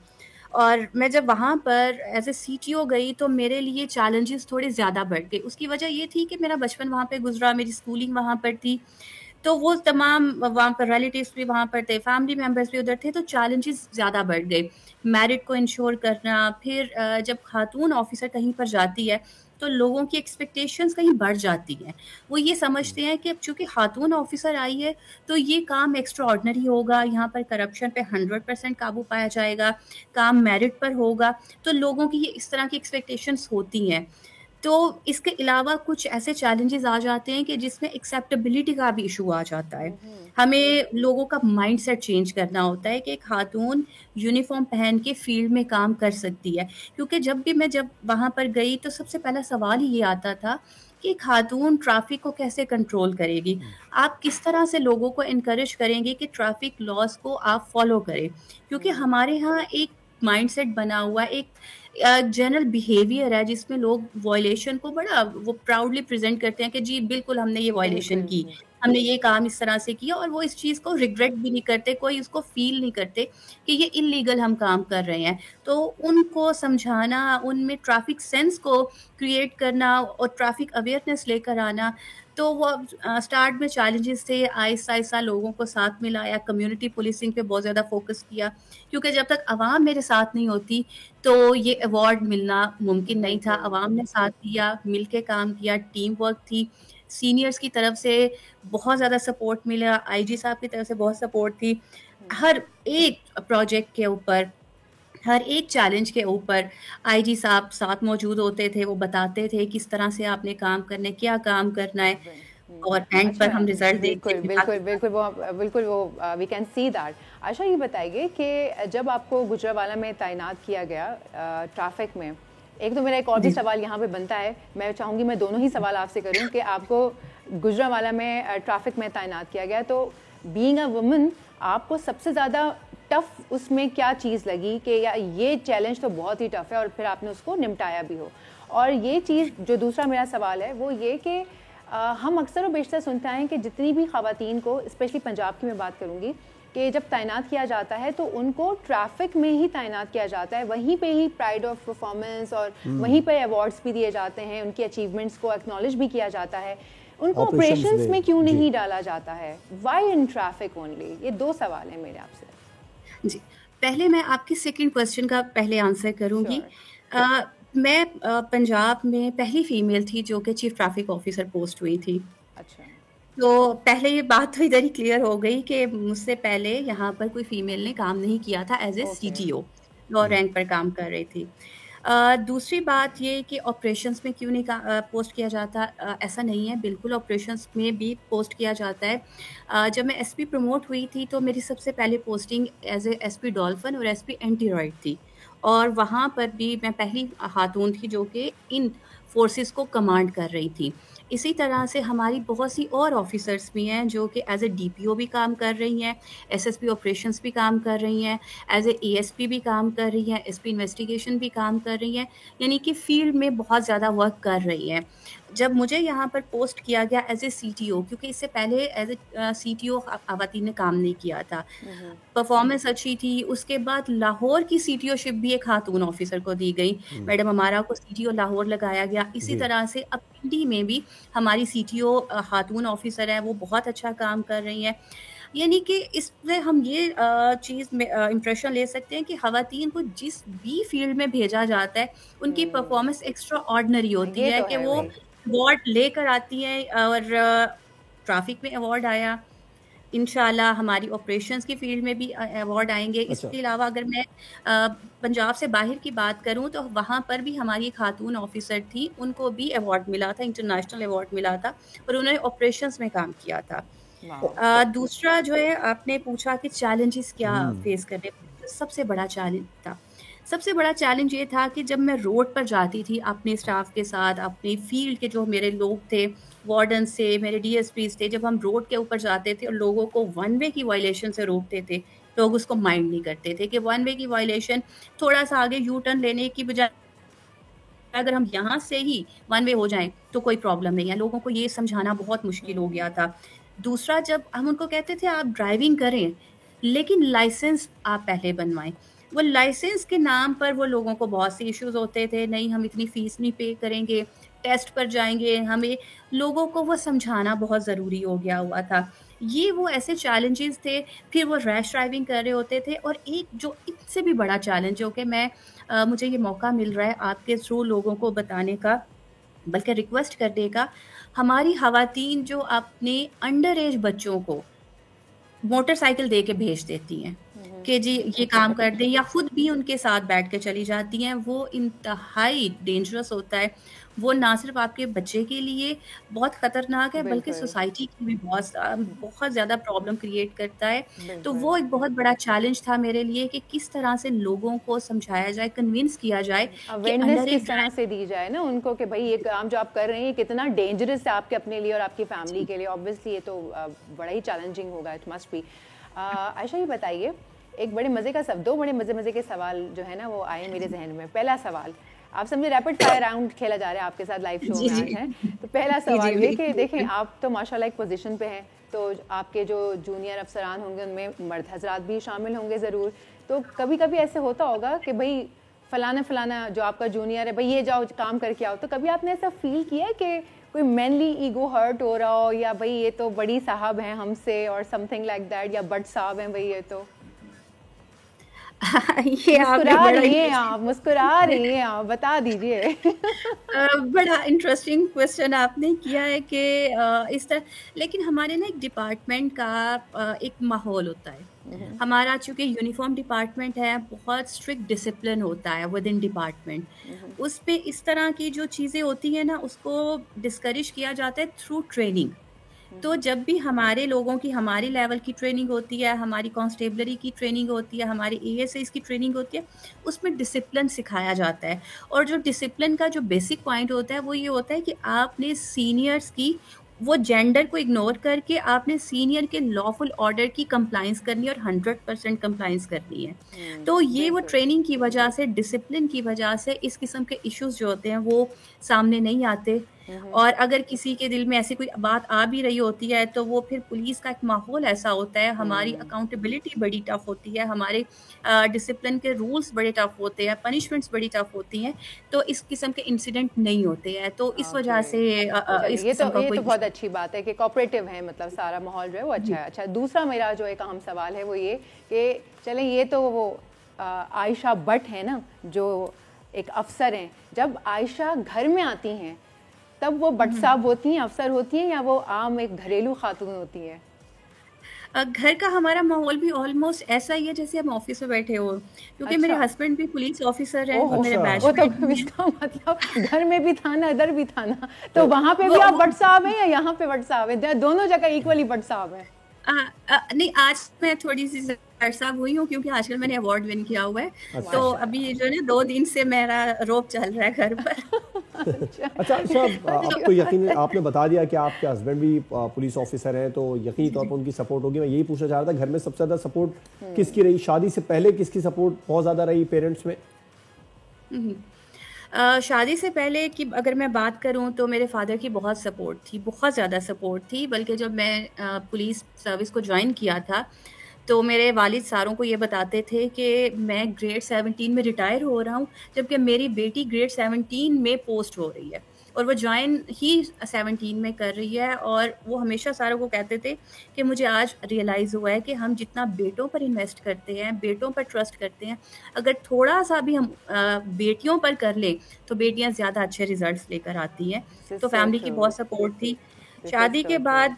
और मैं जब वहाँ पर एज़ ए सीटीओ गई तो मेरे लिए चैलेंजेस थोड़े ज़्यादा बढ़ गए। उसकी वजह ये थी कि मेरा बचपन वहाँ पे गुज़रा, मेरी स्कूलिंग वहाँ पर थी, तो वो तमाम वहाँ पर रिलेटिव्स भी वहाँ पर थे, फैमिली मेंबर्स भी उधर थे, तो चैलेंजेस ज़्यादा बढ़ गए। मेरिट को इंश्योर करना, फिर जब खातून ऑफिसर कहीं पर जाती है तो लोगों की एक्सपेक्टेशंस कहीं बढ़ जाती हैं। वो ये समझते हैं कि अब चूँकि खातून ऑफिसर आई है तो ये काम एक्स्ट्रा ऑर्डिनरी होगा, यहाँ पर करप्शन पे 100% काबू पाया जाएगा, काम मेरिट पर होगा, तो लोगों की ये इस तरह की एक्सपेक्टेशंस होती हैं। तो इसके अलावा कुछ ऐसे चैलेंजेस आ जाते हैं कि जिसमें एक्सेप्टेबिलिटी का भी इशू आ जाता है। हमें लोगों का माइंडसेट चेंज करना होता है कि एक खातून यूनिफॉर्म पहन के फील्ड में काम कर सकती है, क्योंकि जब वहाँ पर गई तो सबसे पहला सवाल ही ये आता था कि खातून ट्रैफिक को कैसे कंट्रोल करेगी? आप किस तरह से लोगों को एनकरेज करेंगे कि ट्रैफिक लॉज़ को आप फॉलो करें? क्योंकि हमारे यहाँ एक माइंडसेट बना हुआ, एक जनरल बिहेवियर है जिसमें लोग वायलेशन को बड़ा वो प्राउडली प्रेजेंट करते हैं कि जी बिल्कुल हमने ये वायलेशन की, हमने ये काम इस तरह से किया, और वो इस चीज़ को रिग्रेट भी नहीं करते, कोई उसको फील नहीं करते कि ये इलीगल हम काम कर रहे हैं। तो उनको समझाना, उनमें ट्रैफिक सेंस को क्रिएट करना और ट्रैफिक अवेयरनेस लेकर आना, तो वो स्टार्ट में चैलेंजेस थे, आहिस्ता-आहिस्ता लोगों को साथ में लाया, कम्युनिटी पुलिसिंग पे बहुत ज़्यादा फोकस किया, क्योंकि जब तक अवाम मेरे साथ नहीं होती तो ये अवार्ड मिलना मुमकिन नहीं था। अवाम ने साथ दिया, मिल के काम किया, टीम वर्क थी, सीनियर्स की तरफ से बहुत ज़्यादा सपोर्ट मिला, आईजी साहब की तरफ से बहुत सपोर्ट थी। हर एक प्रोजेक्ट के ऊपर, हर एक चैलेंज के ऊपर आईजी साहब साथ मौजूद होते थे, वो बताते थे किस तरह से आपने काम करना है, क्या काम करना है, और एंड पर हम रिजल्ट देखते बिल्कुल हैं। बिल्कुल वो वी कैन सी दैट। आशा, ये बताइए कि जब आपको गुजरांवाला में तैनात किया गया ट्रैफिक में, एक तो मेरा एक और भी सवाल यहाँ पे बनता है, मैं चाहूँगी मैं दोनों ही सवाल आपसे करूँ कि आपको गुजरांवाला में ट्रैफिक में तैनात किया गया, तो बीइंग अ वुमन आपको सबसे ज़्यादा टफ उसमें क्या चीज़ लगी कि या ये चैलेंज तो बहुत ही टफ है और फिर आपने उसको निपटाया भी हो? और ये चीज़ जो दूसरा मेरा सवाल है वो ये कि हम अक्सर और बेशतर सुनते हैं कि जितनी भी ख़वातीन को, स्पेशली पंजाब की मैं बात करूँगी, कि जब तैनात किया जाता है तो उनको ट्रैफिक में ही तैनात किया जाता है, वहीं पे ही प्राइड ऑफ परफॉर्मेंस और वहीं पे अवार्ड्स भी दिए जाते हैं, उनकी अचीवमेंट्स को एक्नॉलेज भी किया जाता है, उनको ऑपरेशंस में क्यों नहीं डाला जाता है? Why in traffic only? ये दो सवाल हैं मेरे आपसे। जी, पहले मैं आपके सेकंड क्वेश्चन का पहले आंसर करूँगी। मैं पंजाब में पहली फीमेल थी जो कि चीफ ट्रैफिक ऑफिसर पोस्ट हुई थी। अच्छा, तो पहले ये बात तो इधर ही क्लियर हो गई कि मुझसे पहले यहाँ पर कोई फीमेल ने काम नहीं किया था as a CTO, low rank पर काम कर रही थी। दूसरी बात ये कि ऑपरेशंस में क्यों नहीं पोस्ट किया जाता, ऐसा नहीं है, बिल्कुल ऑपरेशंस में भी पोस्ट किया जाता है। जब मैं एसपी प्रमोट हुई थी तो मेरी सबसे पहले posting as a SP dolphin और एसपी एंटीरॉयड थी, और वहाँ पर भी मैं पहली खातून थी जो कि इन फोर्सेस को कमांड कर रही थी। इसी तरह से हमारी बहुत सी और ऑफिसर्स भी हैं जो कि एज ए डीपीओ भी काम कर रही हैं, एसएसपी ऑपरेशंस भी काम कर रही हैं, एज ए एएसपी भी काम कर रही हैं, एसपी इन्वेस्टिगेशन भी काम कर रही हैं, यानी कि फील्ड में बहुत ज़्यादा वर्क कर रही हैं। जब मुझे यहाँ पर पोस्ट किया गया एज ए सीटीओ, क्योंकि इससे पहले एज ए सीटीओ खवातीन ने काम नहीं किया था, परफॉर्मेंस अच्छी थी, उसके बाद लाहौर की सीटीओशिप भी एक खातून ऑफिसर को दी गई, मैडम अमारा को सीटीओ लाहौर लगाया गया। इसी तरह से अब पिंडी में भी हमारी सीटीओ खातून ऑफिसर है, वो बहुत अच्छा काम कर रही हैं। यानी कि इससे हम ये चीज़ में इम्प्रेशन ले सकते हैं कि खवातीन को जिस भी फील्ड में भेजा जाता है उनकी परफॉर्मेंस एक्स्ट्रा ऑर्डिनरी होती है कि वो अवार्ड लेकर आती हैं, और ट्रैफिक में अवार्ड आया, इंशाल्लाह हमारी ऑपरेशंस की फील्ड में भी अवार्ड आएंगे। इसके अलावा अगर मैं पंजाब से बाहर की बात करूं तो वहाँ पर भी हमारी खातून ऑफिसर थी, उनको भी अवार्ड मिला था, इंटरनेशनल अवार्ड मिला था, और उन्होंने ऑपरेशंस में काम किया था। दूसरा जो है, आपने पूछा कि चैलेंजेस क्या फेस करने, सबसे बड़ा चैलेंज था, सबसे बड़ा चैलेंज ये था कि जब मैं रोड पर जाती थी अपने स्टाफ के साथ, अपने फील्ड के जो मेरे लोग थे, वार्डन से, मेरे डीएसपीज थे, जब हम रोड के ऊपर जाते थे और लोगों को वन वे की वायलेशन से रोकते थे, लोग उसको माइंड नहीं करते थे कि वन वे की वायलेशन, थोड़ा सा आगे यू टर्न लेने की बजाय अगर हम यहाँ से ही वन वे हो जाएं तो कोई प्रॉब्लम नहीं है। लोगों को ये समझाना बहुत मुश्किल हो गया था। दूसरा, जब हम उनको कहते थे आप ड्राइविंग करें, लेकिन लाइसेंस आप पहले बनवाएं, वो लाइसेंस के नाम पर वो लोगों को बहुत से इश्यूज होते थे, नहीं हम इतनी फीस नहीं पे करेंगे, टेस्ट पर जाएंगे, हमें लोगों को वो समझाना बहुत ज़रूरी हो गया हुआ था। ये वो ऐसे चैलेंजेस थे। फिर वो रैश ड्राइविंग कर रहे होते थे। और एक जो इससे भी बड़ा चैलेंज हो कि मुझे ये मौका मिल रहा है आपके थ्रू लोगों को बताने का, बल्कि रिक्वेस्ट करने का, हमारी ख़वातीन जो अपने अंडर एज बच्चों को मोटरसाइकिल दे के भेज देती हैं कि जी ये काम कर दें, या खुद भी उनके साथ बैठ के चली जाती हैं, वो इंतहाई डेंजरस होता है। वो ना सिर्फ आपके बच्चे के लिए बहुत खतरनाक है, बल्कि बिल्कुल सोसाइटी की भी बहुत ज़्यादा प्रॉब्लम क्रिएट करता है। तो बिल्कुल वो एक बहुत बड़ा चैलेंज था मेरे लिए कि किस तरह से लोगों को समझाया जाए, कन्विंस किया जाए कि अवेयरनेस अंडर किस एज तरह से दी जाए ना उनको कि भाई ये काम जो आप कर रहे हैं ये कितना डेंजरस है आपके अपने लिए और आपकी फैमिली के लिए। ऑब्वियसली ये तो बड़ा ही चैलेंजिंग होगा, इट मस्ट बी। आयशा ये बताइए, एक बड़े मज़े का दो बड़े मज़े के सवाल जो है ना वो आए मेरे जहन में। पहला सवाल, आप समझे रैपिड फायर राउंड खेला जा रहा है आपके साथ लाइव शो में आज है। तो पहला सवाल ये कि देखें आप तो माशाल्लाह एक पोजीशन पे हैं, तो आपके जो जूनियर अफसरान होंगे उनमें मर्द हजरात भी शामिल होंगे ज़रूर। तो कभी कभी ऐसे होता होगा कि भाई फलाना जो आपका जूनियर है भाई ये जाओ काम करके आओ, तो कभी आपने ऐसा फील किया है कि कोई मैनली ईगो हर्ट हो रहा हो, या भाई ये तो बड़ी साहब हैं हमसे और समथिंग लाइक दैट, या बट साहब हैं भाई ये तो? ये आपने मुस्कुरा रही हैं आप, बता दीजिए। बड़ा इंटरेस्टिंग क्वेश्चन आपने किया है कि इस तरह, लेकिन हमारे ना एक डिपार्टमेंट का एक माहौल होता है। हमारा चूंकि यूनिफॉर्म डिपार्टमेंट है, बहुत स्ट्रिक्ट डिसिप्लिन होता है विद इन डिपार्टमेंट। उस पे इस तरह की जो चीज़ें होती हैं ना उसको डिस्करेज किया जाता है थ्रू ट्रेनिंग। तो जब भी हमारे लोगों की हमारी लेवल की ट्रेनिंग होती है, हमारी कांस्टेबलरी की ट्रेनिंग होती है, हमारी एएसआई की ट्रेनिंग होती है, उसमें डिसिप्लिन सिखाया जाता है। और जो डिसिप्लिन का जो बेसिक पॉइंट होता है वो ये होता है कि आपने सीनियर्स की वो जेंडर को इग्नोर करके आपने सीनियर के लॉफुल ऑर्डर की कंप्लाइंस करनी है और 100% कंप्लाइंस करनी है। तो ये वो ट्रेनिंग की वजह से, डिसिप्लिन की वजह से इस किस्म के इश्यूज जो होते हैं वो सामने नहीं आते। और अगर किसी के दिल में ऐसी कोई बात आ भी रही होती है तो वो फिर पुलिस का एक माहौल ऐसा होता है, हमारी अकाउंटेबिलिटी बड़ी टफ होती है, हमारे डिसिप्लिन के रूल्स बड़े टफ होते हैं, पनिशमेंट्स बड़ी टफ होती हैं, तो इस किस्म के इंसिडेंट नहीं होते हैं। तो इस वजह से इस ये किस्म का तो कोई बहुत अच्छी बात है कि कोऑपरेटिव है, मतलब सारा माहौल जो है वो अच्छा है। अच्छा, दूसरा मेरा जो एक अहम सवाल है वो ये कि चलें ये तो वो आयशा भट्ट है ना जो एक अफसर हैं, जब आयशा घर में आती हैं तब वो भट्ट साहब होती हैं, अफसर होती हैं, या वो आम एक घरेलू खातून होती हैं? घर का हमारा माहौल भी ऑलमोस्ट ऐसा ही है जैसे हम ऑफिस में बैठे हो, क्योंकि मेरे हस्बैंड भी पुलिस ऑफिसर है, मेरे वो तो इसका मतलब घर में भी था ना इधर भी था ना, तो वहाँ पे भी आप भट्ट साहब हैं या यहाँ पे भट्ट साहब हैं? दोनों जगह इक्वली भट्ट साहब हैं? नहीं, आज मैं थोड़ी सी साहब हुई हूँ क्योंकि आजकल मैंने अवार्ड विन किया हुआ है। तो अभी जो है ना 2 दिन से मेरा रोप चल रहा है घर पर। अच्छा, आपको यकीन आपने बता दिया कि आपके हस्बैंड भी पुलिस ऑफिसर हैं, तो यकीनी तौर पर उनकी सपोर्ट होगी। मैं यही पूछना चाह रहा था, घर में सबसे ज़्यादा सपोर्ट किसकी रही? शादी से पहले किसकी सपोर्ट बहुत ज़्यादा रही पेरेंट्स में? शादी से पहले की अगर मैं बात करूं तो मेरे फादर की बहुत सपोर्ट थी, बहुत ज़्यादा सपोर्ट थी। बल्कि जब मैं पुलिस सर्विस को ज्वाइन किया था तो मेरे वालिद सारों को ये बताते थे कि मैं ग्रेड 17 में रिटायर हो रहा हूँ, जबकि मेरी बेटी ग्रेड 17 में पोस्ट हो रही है और वो ज्वाइन ही 17 में कर रही है। और वो हमेशा सारों को कहते थे कि मुझे आज रियलाइज़ हुआ है कि हम जितना बेटों पर इन्वेस्ट करते हैं, बेटों पर ट्रस्ट करते हैं, अगर थोड़ा सा भी हम बेटियों पर कर लें तो बेटियां ज़्यादा अच्छे रिजल्ट्स लेकर आती हैं। तो फैमिली की बहुत सपोर्ट थी। शादी के बाद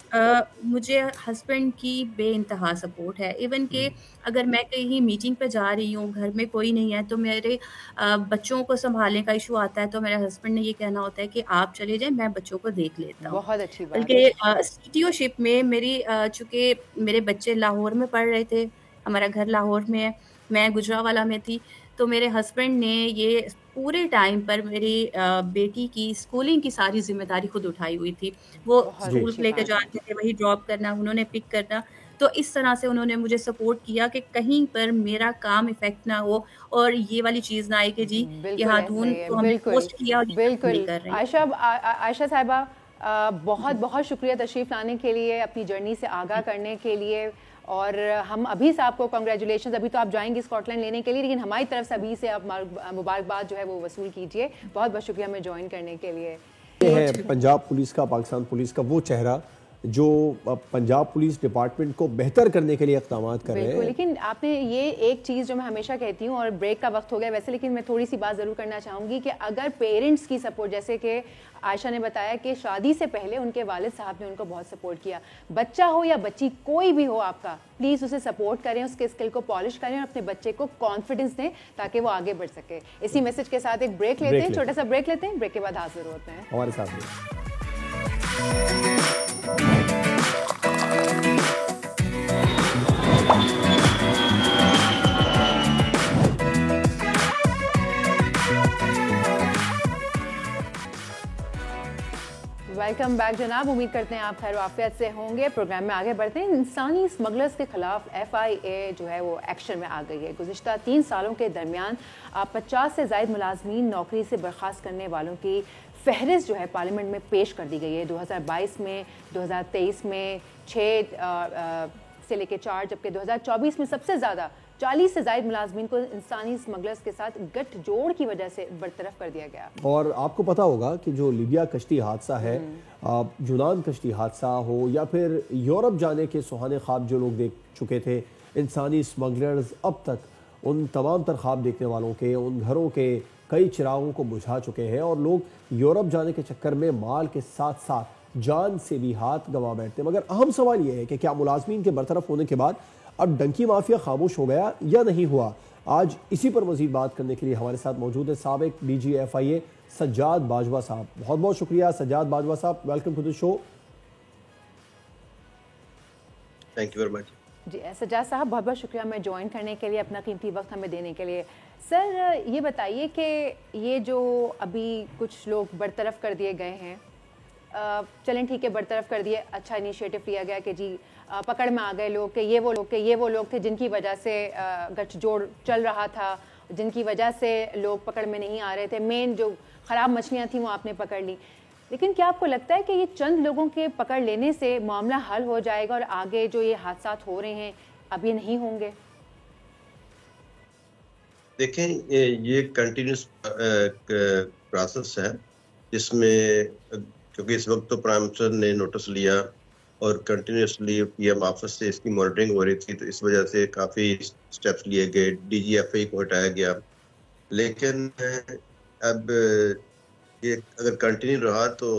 मुझे हस्बैंड की बेइंतहा सपोर्ट है। इवन कि अगर मैं कहीं मीटिंग पे जा रही हूँ, घर में कोई नहीं है, तो मेरे बच्चों को संभालने का इशू आता है तो मेरे हस्बैंड ने ये कहना होता है कि आप चले जाएं, मैं बच्चों को देख लेता हूँ। बहुत अच्छी बात। बल्कि सीटीओशिप में मेरी चूँकि मेरे बच्चे लाहौर में पढ़ रहे थे, हमारा घर लाहौर में है, मैं गुजरावाला में थी, तो मेरे हस्बैंड ने ये पूरे टाइम पर मेरी बेटी की स्कूलिंग की सारी जिम्मेदारी खुद उठाई हुई थी। वो स्कूल लेके जाते थे, वही ड्रॉप करना, उन्होंने पिक करना। तो इस तरह से उन्होंने मुझे सपोर्ट किया कि कहीं पर मेरा काम इफेक्ट ना हो और ये वाली चीज़ ना आए कि जी ये हाथून को हमने पोस्ट किया और बिल्कुल। आयशा साहिबा, बहुत बहुत शुक्रिया तशरीफ़ लाने के लिए, अपनी जर्नी से आगाह करने के लिए। और हम अभी से आपको कॉन्ग्रेचुलेशन, अभी तो आप जाएंगे स्कॉटलैंड लेने के लिए, लेकिन हमारी तरफ से अभी से आप मुबारकबाद जो है वो वसूल कीजिए। बहुत बहुत शुक्रिया हमें ज्वाइन करने के लिए। ये है पंजाब पुलिस का, पाकिस्तान पुलिस का वो चेहरा जो पंजाब पुलिस डिपार्टमेंट को बेहतर करने के लिए इक़दाम कर रहे हैं। लेकिन आपने ये एक चीज़ जो मैं हमेशा कहती हूँ, और ब्रेक का वक्त हो गया वैसे, लेकिन मैं थोड़ी सी बात ज़रूर करना चाहूँगी कि अगर पेरेंट्स की सपोर्ट, जैसे कि आयशा ने बताया कि शादी से पहले उनके वालिद साहब ने उनको बहुत सपोर्ट किया, बच्चा हो या बच्ची कोई भी हो आपका, प्लीज़ उसे सपोर्ट करें, उसके स्किल को पॉलिश करें और अपने बच्चे को कॉन्फिडेंस दें ताकि वो आगे बढ़ सके। इसी मैसेज के साथ एक ब्रेक लेते हैं, छोटा सा ब्रेक लेते हैं, ब्रेक के बाद हाजिर होते हैं हमारे साथ। वेलकम बैक जनाब, उम्मीद करते हैं आप खैर आफियत से होंगे। प्रोग्राम में आगे बढ़ते हैं। इंसानी स्मगलर्स के खिलाफ FIA जो है वो एक्शन में आ गई है। गुज़िश्ता 3 सालों के दरमियान 50 से ज़ायद मुलाजमीन नौकरी से बर्खास्त करने वालों की फहरिस्त जो है पार्लियामेंट में पेश कर दी गई है। 2022 में, 2023 में 6 से लेकर 4, जबकि 2024 में सबसे ज़्यादा 40 से ज़ायद मुलाजमीन को इंसानी स्मगलर्स के साथ गठजोड़ की वजह से बरतरफ कर दिया गया। और आपको पता होगा कि जो लीबिया कश्ती हादसा है, यूनान कश्ती हादसा हो या फिर यूरोप जाने के सुहाने ख्वाब जो लोग देख चुके थे, इंसानी स्मगलर्स अब तक उन तमाम तर ख्वाब देखने वालों के, उन घरों के कई चिरागों को बुझा चुके हैं और लोग यूरोप जाने के चक्कर में माल के साथ साथ जान से भी हाथ गंवा बैठते हैं। मगर अहम सवाल यह है कि क्या मुलाजमीन के बरतरफ होने के बाद अब डंकी माफिया खामोश हो गया या नहीं हुआ? आज इसी पर मजीद बात करने के लिए हमारे साथ मौजूद है साबिक DG FIA सज्जाद बाजवा साहब। बहुत बहुत शुक्रिया सज्जाद बाजवा साहब, welcome to the show. Thank you very much. जी सज्जाद साहब, बहुत बहुत शुक्रिया हमें ज्वाइन करने के लिए, अपना कीमती वक्त हमें देने के लिए। सर ये बताइए कि ये जो अभी कुछ लोग बरतरफ कर दिए गए हैं, चलें ठीक है बरतरफ कर दिए, अच्छा इनिशिएटिव लिया गया कि जी पकड़ में आ गए लोग, कि ये वो लोग थे जिनकी वजह से गठजोड़ चल रहा था, जिनकी वजह से लोग पकड़ में नहीं आ रहे थे, मेन जो ख़राब मछलियाँ थी वो आपने पकड़ ली। लेकिन क्या आपको लगता है कि ये चंद लोगों के पकड़ लेने से मामला हल हो जाएगा और आगे जो ये हादसात हो रहे हैं अब ये नहीं होंगे? देखें, ये कंटिन्यूस प्रोसेस है जिसमें, क्योंकि इस वक्त तो प्राइम मिनिस्टर ने नोटिस लिया और कंटिन्यूसली PM ऑफिस से इसकी मॉनिटरिंग हो रही थी, तो इस वजह से काफ़ी स्टेप्स लिए गए, DG FIA को हटाया गया। लेकिन अब ये अगर कंटिन्यू रहा तो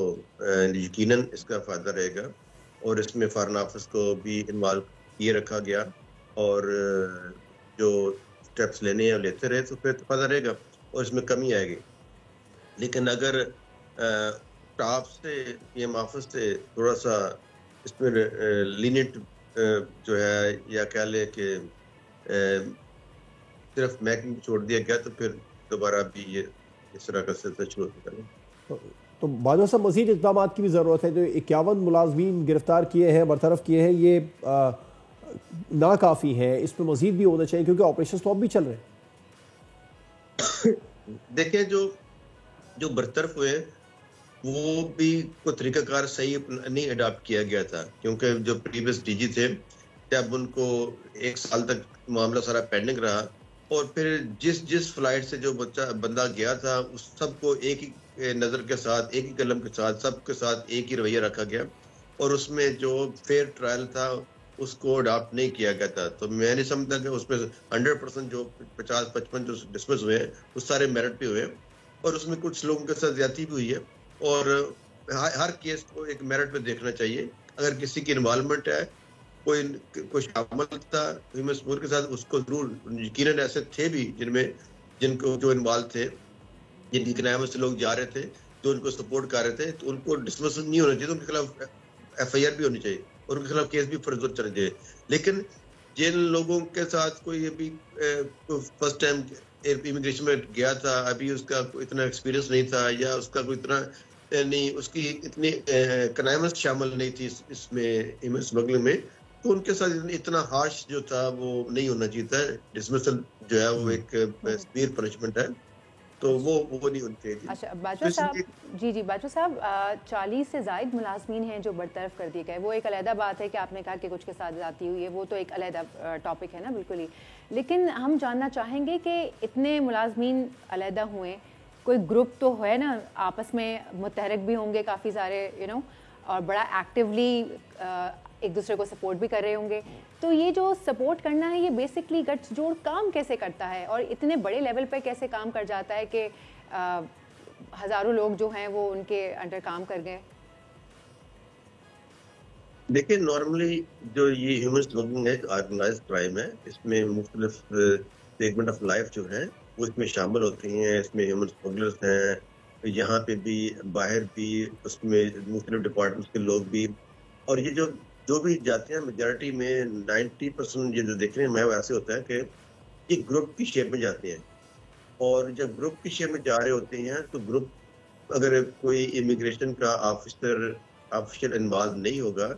यकीनन इसका फ़ायदा रहेगा और इसमें फॉरेन ऑफिस को भी इन्वॉल्व किए रखा गया और जो स्टेप्स लेने हैं लेते रहे तो फिर तो फ़ायदा रहेगा और इसमें कमी आएगी। लेकिन अगर टॉप से PM ऑफिस से थोड़ा सा इसमें लीनियंट जो है या कह ले कि सिर्फ महकमे छोड़ दिया गया तो फिर दोबारा भी ये इस तरह का सिलसिला शुरू हो जाएगा। तो बाजवा साहब, मज़ीद इक़दाम की भी ज़रूरत है। जो 51 मुलाजमीन गिरफ्तार किए हैं, बरतरफ किए हैं, ये नाकाफ़ी है, इस पर मज़ीद भी होना चाहिए क्योंकि ऑपरेशन तो अब भी चल रहे हैं। देखिए, जो बरतरफ हुए वो भी कोई तरीकाकार सही नहीं अडॉप्ट किया गया था, क्योंकि जो प्रीवियस DG थे जब उनको 1 साल तक मामला सारा पेंडिंग रहा और फिर जिस फ्लाइट से जो बंदा गया था उस सबको एक ही नज़र के साथ, एक ही कलम के साथ, सबके साथ एक ही रवैया रखा गया और उसमें जो फेयर ट्रायल था उसको अडॉप्ट नहीं किया गया था। तो मैं नहीं समझता कि उसमें 100% जो 50-55 जो डिसमिस हुए हैं वो सारे मेरिट पे हुए और उसमें कुछ लोगों के साथ ज्यादती भी हुई है और हर केस को एक मेरिट पे देखना चाहिए। अगर किसी की इन्वॉल्वमेंट है, कोई शामिल था ह्यूमन स्मगलिंग के साथ, उसको जरूर, यकीनन ऐसे थे भी जिनको जो इन्वॉल्व थे, जिनकी कनाम से लोग जा रहे थे, जो उनको सपोर्ट कर रहे थे, तो उनको डिसमिस नहीं होना चाहिए, तो उनके खिलाफ FIR भी होनी चाहिए और उनके खिलाफ केस भी फर्ज चलना चाहिए। लेकिन जिन लोगों के साथ कोई अभी फर्स्ट टाइम इमिग्रेशन में गया था, अभी उसका इतना एक्सपीरियंस नहीं था या उसका कोई इतना नहीं, उसकी इतनी कनाइमत शामिल नहीं थी इसमें ह्यूमन स्मगलिंग में, तो उनके साथ इतना हार्श जो था वो नहीं होना चाहिए था। डिसमिसल जो है वो एक सीवियर पनिशमेंट है। तो वो नहीं होनी चाहिए थी। अच्छा बाजवा साहब, जी बाजवा साहब, 40 से ज़ायद मुलाजमीन हैं जो बरतरफ कर दिए गए। वो एक अलहदा बात है कि आपने कहा कि कुछ के साथ ज़्यादती हुई है, वो तो एक अलहदा टॉपिक है ना, बिल्कुल ही। लेकिन हम जानना चाहेंगे कि इतने मुलाजमीन अलहदा हुए, कोई ग्रुप तो है ना आपस में मुतहरक भी होंगे काफ़ी सारे और बड़ा एक्टिवली एक दूसरे को सपोर्ट भी कर रहे होंगे। तो ये जो सपोर्ट करना है, ये बेसिकली गठजोड़ काम कैसे करता है और इतने बड़े लेवल पे कैसे काम कर जाता है कि हज़ारों लोग जो हैं वो उनके अंडर काम कर गए? देखिए, नॉर्मली जो ये ह्यूमन स्मगलिंग है, ऑर्गेनाइज्ड क्राइम है, इसमें मुख्तलिफ सेगमेंट ऑफ लाइफ जो है वो इसमें शामिल होती हैं। इसमें ह्यूमन स्मगलर्स हैं, यहाँ पे भी बाहर भी, उसमें मुख्तलिफ डिपार्टमेंट्स के लोग भी, और ये जो भी जाते हैं मेजॉरिटी में 90% ये जो देखने में ऐसे होता है कि ये ग्रुप की शेप में जाते हैं। और जब ग्रुप की शेप में जा रहे होते हैं तो ग्रुप, अगर कोई इमिग्रेशन का ऑफिशियल इन्वॉल्व नहीं होगा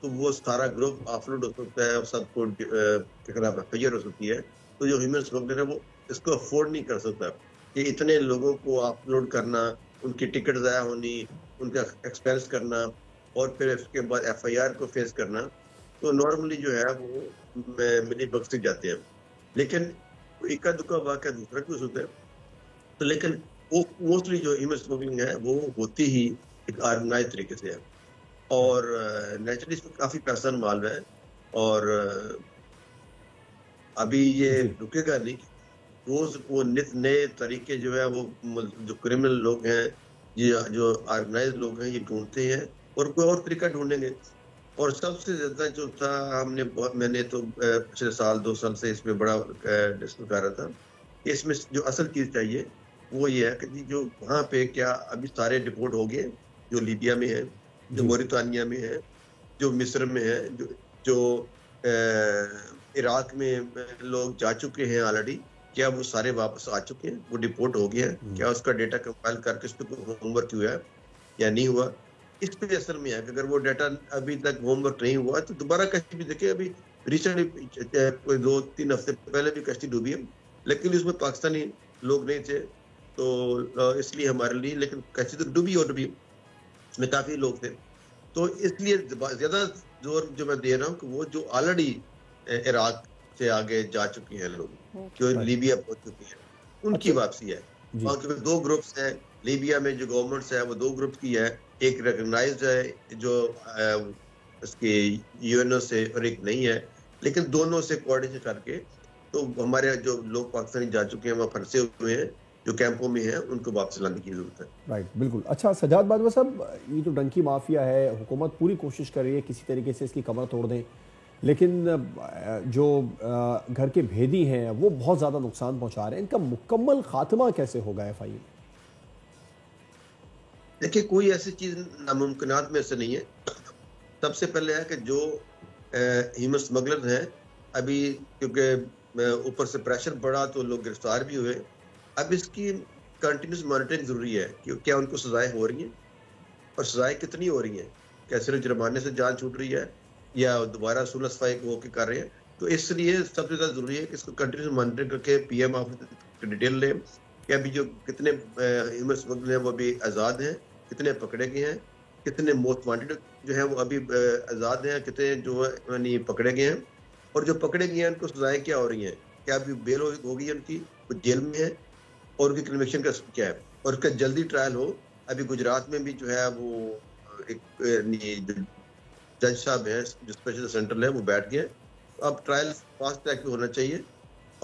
तो वो सारा ग्रुप ऑफलोड हो सकता है और सबको के खिलाफ एफआईआर हो सकती है। तो जो ह्यूमन स्मगलर है वो इसको अफोर्ड नहीं कर सकता कि इतने लोगों को अपलोड करना, उनकी टिकट ज़ाया होनी, उनका एक्सपेंस करना और फिर उसके बाद एफआईआर को फेस करना। तो नॉर्मली जो है वो मिली बग से जाते हैं। लेकिन इक्का दुक्का वाक़या दूसरा भी हो सकता है। तो लेकिन वो मोस्टली जो ह्यूमन स्मगलिंग है वो होती ही एक ऑर्गेनाइज तरीके से है और नेचुरली इसमें काफ़ी पैसा इन्वॉल्व है और अभी ये रुकेगा नहीं। रोज वो नित नए तरीके जो है वो जो क्रिमिनल लोग हैं, ये जो ऑर्गेनाइज लोग हैं, ये ढूंढते हैं और कोई और तरीका ढूंढेंगे। और सबसे ज्यादा जो था, मैंने तो पिछले साल 2 साल से इसमें बड़ा डिस्कस कर रहा था कि इसमें जो असल चीज चाहिए वो ये है कि जी जो वहाँ पे क्या अभी सारे डिपोर्ट हो गए, जो लीबिया में है, जो मोरितानिया में है, जो मिस्र में है, जो इराक में लोग जा चुके हैं ऑलरेडी, क्या वो सारे वापस आ चुके हैं, वो डिपोर्ट हो गए हैं? क्या उसका डेटा कंपाइल करके उस पर होमवर्क हुआ है या नहीं हुआ? इस पे असल में है कि अगर वो डाटा अभी तक होमवर्क नहीं हुआ तो दोबारा कश्ती भी देखिए। अभी रिसेंटली कोई 2-3 हफ्ते पहले भी कश्ती डूबी है, लेकिन उसमें पाकिस्तानी लोग नहीं थे तो इसलिए हमारे लिए, लेकिन कश्ती तो डूबी और डूबी, उसमें काफी लोग थे। तो इसलिए ज्यादा जोर जो मैं दे रहा हूँ कि वो जो ऑलरेडी इराक से आगे जा चुके हैं लोग, जो लीबिया पहुंच चुके हैं, उनकी वापसी है। वहाँ के 2 ग्रुप्स हैं लीबिया में, जो गवर्नमेंट्स है वो 2 ग्रुप की है, एक रिकॉग्नाइज्ड है जो उसके यूएनओ से और एक नहीं है, लेकिन दोनों से कोऑर्डिनेशन करके तो हमारे जो लोग पाकिस्तानी जा चुके हैं, वहाँ फंसे हुए हैं, जो कैंपों में हैं, उनको वापस लाने की जरूरत है। राइट, बिल्कुल। अच्छा सजाद बाजवा साहब, ये तो डंकी माफिया है, हुकूमत पूरी कोशिश कर रही है किसी तरीके से इसकी कमर तोड़ दें, लेकिन जो घर के भेदी हैं वो बहुत ज़्यादा नुकसान पहुंचा रहे हैं। इनका मुकम्मल खात्मा कैसे होगा एफआई में? देखिए, कोई ऐसी चीज नामुमकिनात में से नहीं है। सबसे पहले है कि जो ह्यूमन स्मगलर हैं, अभी क्योंकि ऊपर से प्रेशर बढ़ा तो लोग गिरफ्तार भी हुए। अब इसकी कंटिन्यूस मॉनिटरिंग जरूरी है कि क्या उनको सजाएं हो रही हैं और सजाएं कितनी हो रही हैं, क्या सिर्फ जुर्माने से जान छूट रही है या दोबारा सुलह सफाई होकर कर रहे हैं। तो इसलिए सबसे ज्यादा जरूरी है कि इसको कंटिन्यूस मॉनिटरिंग करके पीएम ऑफिस डिटेल ले कि अभी जो कितने ह्यूमन स्मगलर हैं वो अभी आज़ाद हैं, कितने पकड़े गए हैं, कितने मोस्ट वांटेड जो है वो अभी आज़ाद हैं, कितने जो है पकड़े गए हैं, और जो पकड़े गए हैं उनको सजाएं क्या हो रही हैं, क्या अभी बेल हो गई है उनकी, वो जेल में है, और उनकी कन्विक्शन का क्या है, और उसका जल्दी ट्रायल हो। अभी गुजरात में भी जो है वो एक जज साहब है जो स्पेशल सेंट्रल है, वो बैठ गए। अब ट्रायल फास्ट ट्रैक पे होना चाहिए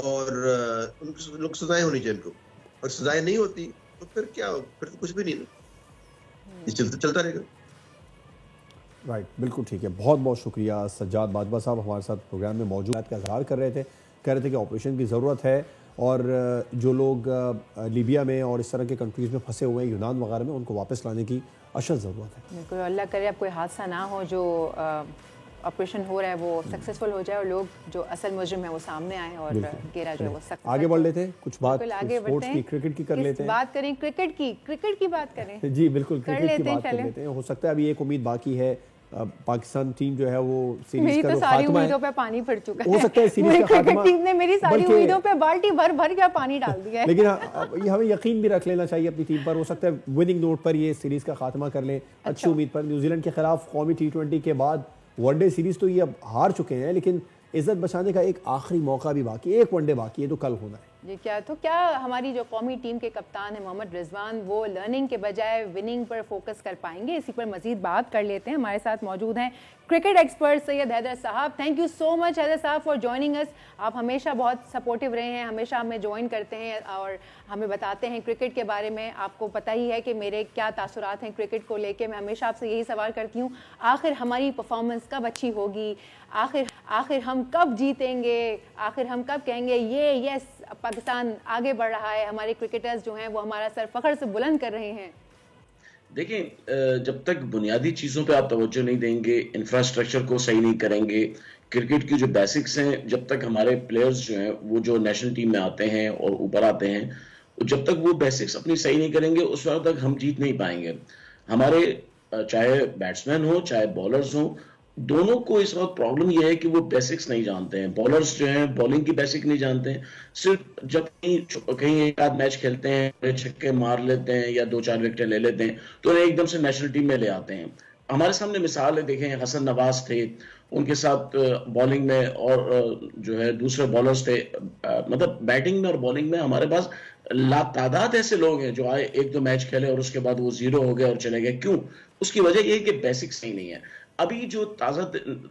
और उनको सजाएं होनी चाहिए उनको, और सजाएं नहीं होती तो फिर क्या हो, फिर तो कुछ भी नहीं, ये चलता रहेगा। राइट, बिल्कुल ठीक है। बहुत बहुत शुक्रिया सज्जाद बाजवा साहब हमारे साथ प्रोग्राम में मौजूद का इजहार कर रहे थे, कह रहे थे कि ऑपरेशन की ज़रूरत है और जो लोग लीबिया में और इस तरह के कंट्रीज़ में फंसे हुए हैं, यूनान वगैरह में, उनको वापस लाने की अशद ज़रूरत है। बिल्कुल, अल्लाह करे अब कोई हादसा ना हो, जो ऑपरेशन हो रहा है वो सक्सेसफुल हो जाए और लोग जो असल मुजरिम है वो सामने आए और घेरा जो है वो सख्त। आगे बढ़ लेते हैं, कुछ बात आगे स्पोर्ट्स की, क्रिकेट की कर लेते हैं। बात करें क्रिकेट की बात करें। जी बिल्कुल, क्रिकेट की बात कर लेते हैं। हो सकता है अभी एक उम्मीद बाकी है पाकिस्तान टीम जो है वो सीरीज मेरी का तो जो सारी खात्मा उम्मीदों है, पे पानी फिर चुका हो सकता है सीरीज का क्रिकेट खात्मा, टीम ने मेरी सारी बल्कि- उम्मीदों पे बाल्टी भर भर के पानी डाल दिया है। लेकिन ये हमें यकीन भी रख लेना चाहिए अपनी टीम पर। हो सकता है विनिंग नोट पर ये सीरीज का खात्मा कर लें, अच्छी उम्मीद पर। न्यूजीलैंड के खिलाफ कौमी T20 के बाद वनडे सीरीज तो ये अब हार चुके हैं, लेकिन इज्जत बचाने का एक आखिरी मौका भी बाकी, एक वनडे बाकी है जो कल होना है। जी क्या हमारी जो कौमी टीम के कप्तान है मोहम्मद रिजवान, वो लर्निंग के बजाय विनिंग पर फोकस कर पाएंगे? इसी पर मजीद बात कर लेते हैं। हमारे साथ मौजूद हैं क्रिकेट एक्सपर्ट सैयद हैदर साहब। Thank you so much Haider साहब फॉर ज्वाइनिंग अस। आप हमेशा बहुत सपोर्टिव रहे हैं, हमेशा हमें ज्वाइन करते हैं और हमें बताते हैं क्रिकेट के बारे में। आपको पता ही है कि मेरे क्या तासुरात हैं क्रिकेट को लेके। मैं हमेशा आपसे यही सवाल करती हूँ, आखिर हमारी परफॉर्मेंस कब अच्छी होगी, आखिर हम कब जीतेंगे, आखिर हम कब कहेंगे ये यस पाकिस्तान आगे बढ़ रहा है, हमारे क्रिकेटर्स जो हैं वो हमारा सर फख्र से बुलंद कर रहे हैं? देखिए, जब तक बुनियादी चीज़ों पे आप तवज्जो नहीं देंगे, इंफ्रास्ट्रक्चर को सही नहीं करेंगे, क्रिकेट की जो बेसिक्स हैं, जब तक हमारे प्लेयर्स जो हैं वो जो नेशनल टीम में आते हैं और ऊपर आते हैं, जब तक वो बेसिक्स अपनी सही नहीं करेंगे उस वक्त तक हम जीत नहीं पाएंगे। हमारे चाहे बैट्समैन हो चाहे बॉलर्स हो, दोनों को इस वक्त प्रॉब्लम यह है कि वो बेसिक्स नहीं जानते हैं। बॉलर्स जो हैं बॉलिंग की बेसिक नहीं जानते हैं। सिर्फ जब कहीं एक आध मैच खेलते हैं, छक्के मार लेते हैं या 2-4 विकेट ले लेते हैं तो उन्हें एकदम से नेशनल टीम में ले आते हैं। हमारे सामने मिसाल है, देखें हसन नवाज थे, उनके साथ बॉलिंग में और जो है दूसरे बॉलर्स थे, मतलब बैटिंग में और बॉलिंग में हमारे पास लातादाद ऐसे लोग हैं जो आए 1-2 मैच खेले और उसके बाद वो जीरो हो गए और चले गए। क्यों? उसकी वजह यह है कि बेसिक्स सही नहीं है। अभी जो ताज़ा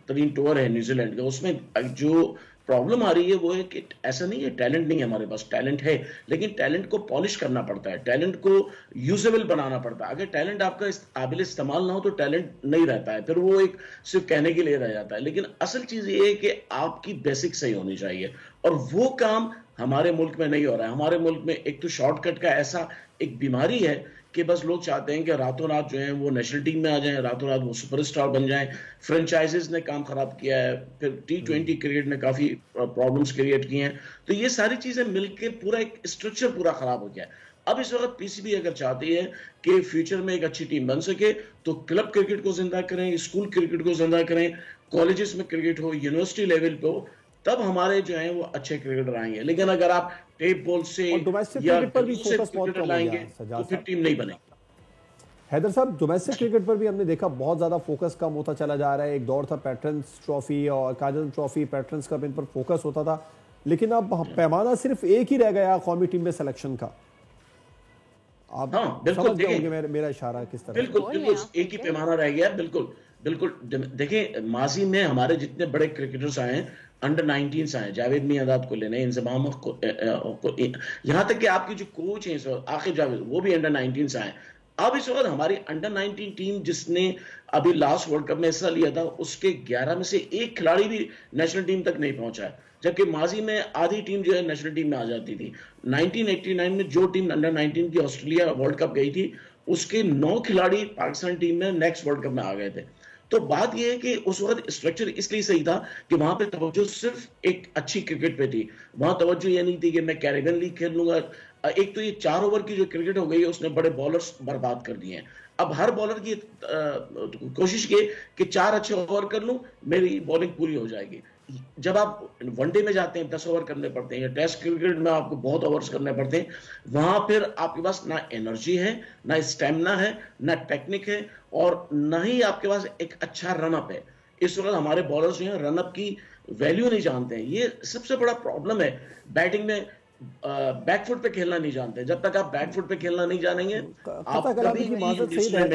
तरीन टूर है न्यूजीलैंड का, उसमें जो प्रॉब्लम आ रही है वो है कि ऐसा नहीं है टैलेंट नहीं है हमारे पास, टैलेंट है, लेकिन टैलेंट को पॉलिश करना पड़ता है, टैलेंट को यूजेबल बनाना पड़ता है। अगर टैलेंट आपका काबिल इस्तेमाल ना हो तो टैलेंट नहीं रहता है, फिर वो एक सिर्फ कहने के लिए रह जाता है। लेकिन असल चीज ये है कि आपकी बेसिक सही होनी चाहिए और वो काम हमारे मुल्क में नहीं हो रहा है। हमारे मुल्क में एक तो शॉर्टकट का ऐसा एक बीमारी है कि बस लोग चाहते हैं कि रातों रात जो है वो नेशनल टीम में आ जाएं, रातों रात वो सुपरस्टार बन जाएं। फ्रेंचाइजेस ने काम खराब किया है, फिर T20 क्रिकेट ने काफी प्रॉब्लम्स क्रिएट की हैं। तो ये सारी चीजें मिलके पूरा एक स्ट्रक्चर पूरा खराब हो गया है। अब इस वक्त पीसीबी अगर चाहती है कि फ्यूचर में एक अच्छी टीम बन सके तो क्लब क्रिकेट को जिंदा करें, स्कूल क्रिकेट को जिंदा करें, कॉलेजेस में क्रिकेट हो, यूनिवर्सिटी लेवल पे हो, तब हमारे जो है वो अच्छे क्रिकेटर आएंगे। लेकिन अगर आप टेप बॉल से या क्रिकेटर लाएंगे तो फिर टीम नहीं बनेगी। हैदर साहब, डोमेस्टिक क्रिकेट पर भी हमने देखा बहुत ज्यादा फोकस कम होता चला जा रहा है। एक दौर था पैट्रन्स ट्रॉफी और काजल ट्रॉफी, पैट्रन्स कप, इन पर फोकस होता था, लेकिन अब पैमाना सिर्फ एक ही रह गया कौमी टीम में सिलेक्शन का। आप समझ गए होंगे मेरा इशारा किस तरह? बिल्कुल एक ही पैमाना रह गया। बिल्कुल देखिए, माजी में हमारे जितने बड़े क्रिकेटर्स आए हैं, अंडर 19 आए, जावेद मियादाद को लेने, इंजमाम को यहाँ तक कि आपकी जो कोच है आखिर जावेद, वो भी अंडर 19 आए। अब इस वक्त हमारी अंडर 19 टीम जिसने अभी लास्ट वर्ल्ड कप में हिस्सा लिया था, उसके 11 में से एक खिलाड़ी भी नेशनल टीम तक नहीं पहुंचा है, जबकि माजी में आधी टीम जो है नेशनल टीम में आ जाती थी। 1989 में जो टीम अंडर 19 की ऑस्ट्रेलिया वर्ल्ड कप गई थी, उसके 9 खिलाड़ी पाकिस्तान टीम में नेक्स्ट वर्ल्ड कप में आ गए थे। तो बात यह है कि उस वक्त स्ट्रक्चर इसलिए सही था कि वहां पे तवज्जो सिर्फ एक अच्छी क्रिकेट पे थी। वहां तवज्जो ये नहीं थी कि मैं कैरेबियन लीग खेल लूंगा। एक तो ये 4 ओवर की जो क्रिकेट हो गई है उसने बड़े बॉलर्स बर्बाद कर दिए हैं। अब हर बॉलर की कोशिश की कि 4 अच्छे ओवर कर लूं, मेरी बॉलिंग पूरी हो जाएगी। जब आप वनडे में जाते हैं 10 ओवर करने पड़ते हैं, या टेस्ट क्रिकेट में आपको बहुत ओवर्स करने पड़ते हैं, वहां फिर आपके पास ना एनर्जी है, ना स्टेमिना है, ना टेक्निक है और ना ही आपके पास एक अच्छा रनअप है। इस वक्त हमारे बॉलर्स जो हैं रनअप की वैल्यू नहीं जानते हैं। ये सबसे बड़ा प्रॉब्लम है। बैटिंग में बैकफुट पे खेलना नहीं जानते। जब तक आप बैकफुट पे खेलना नहीं जानेंगे,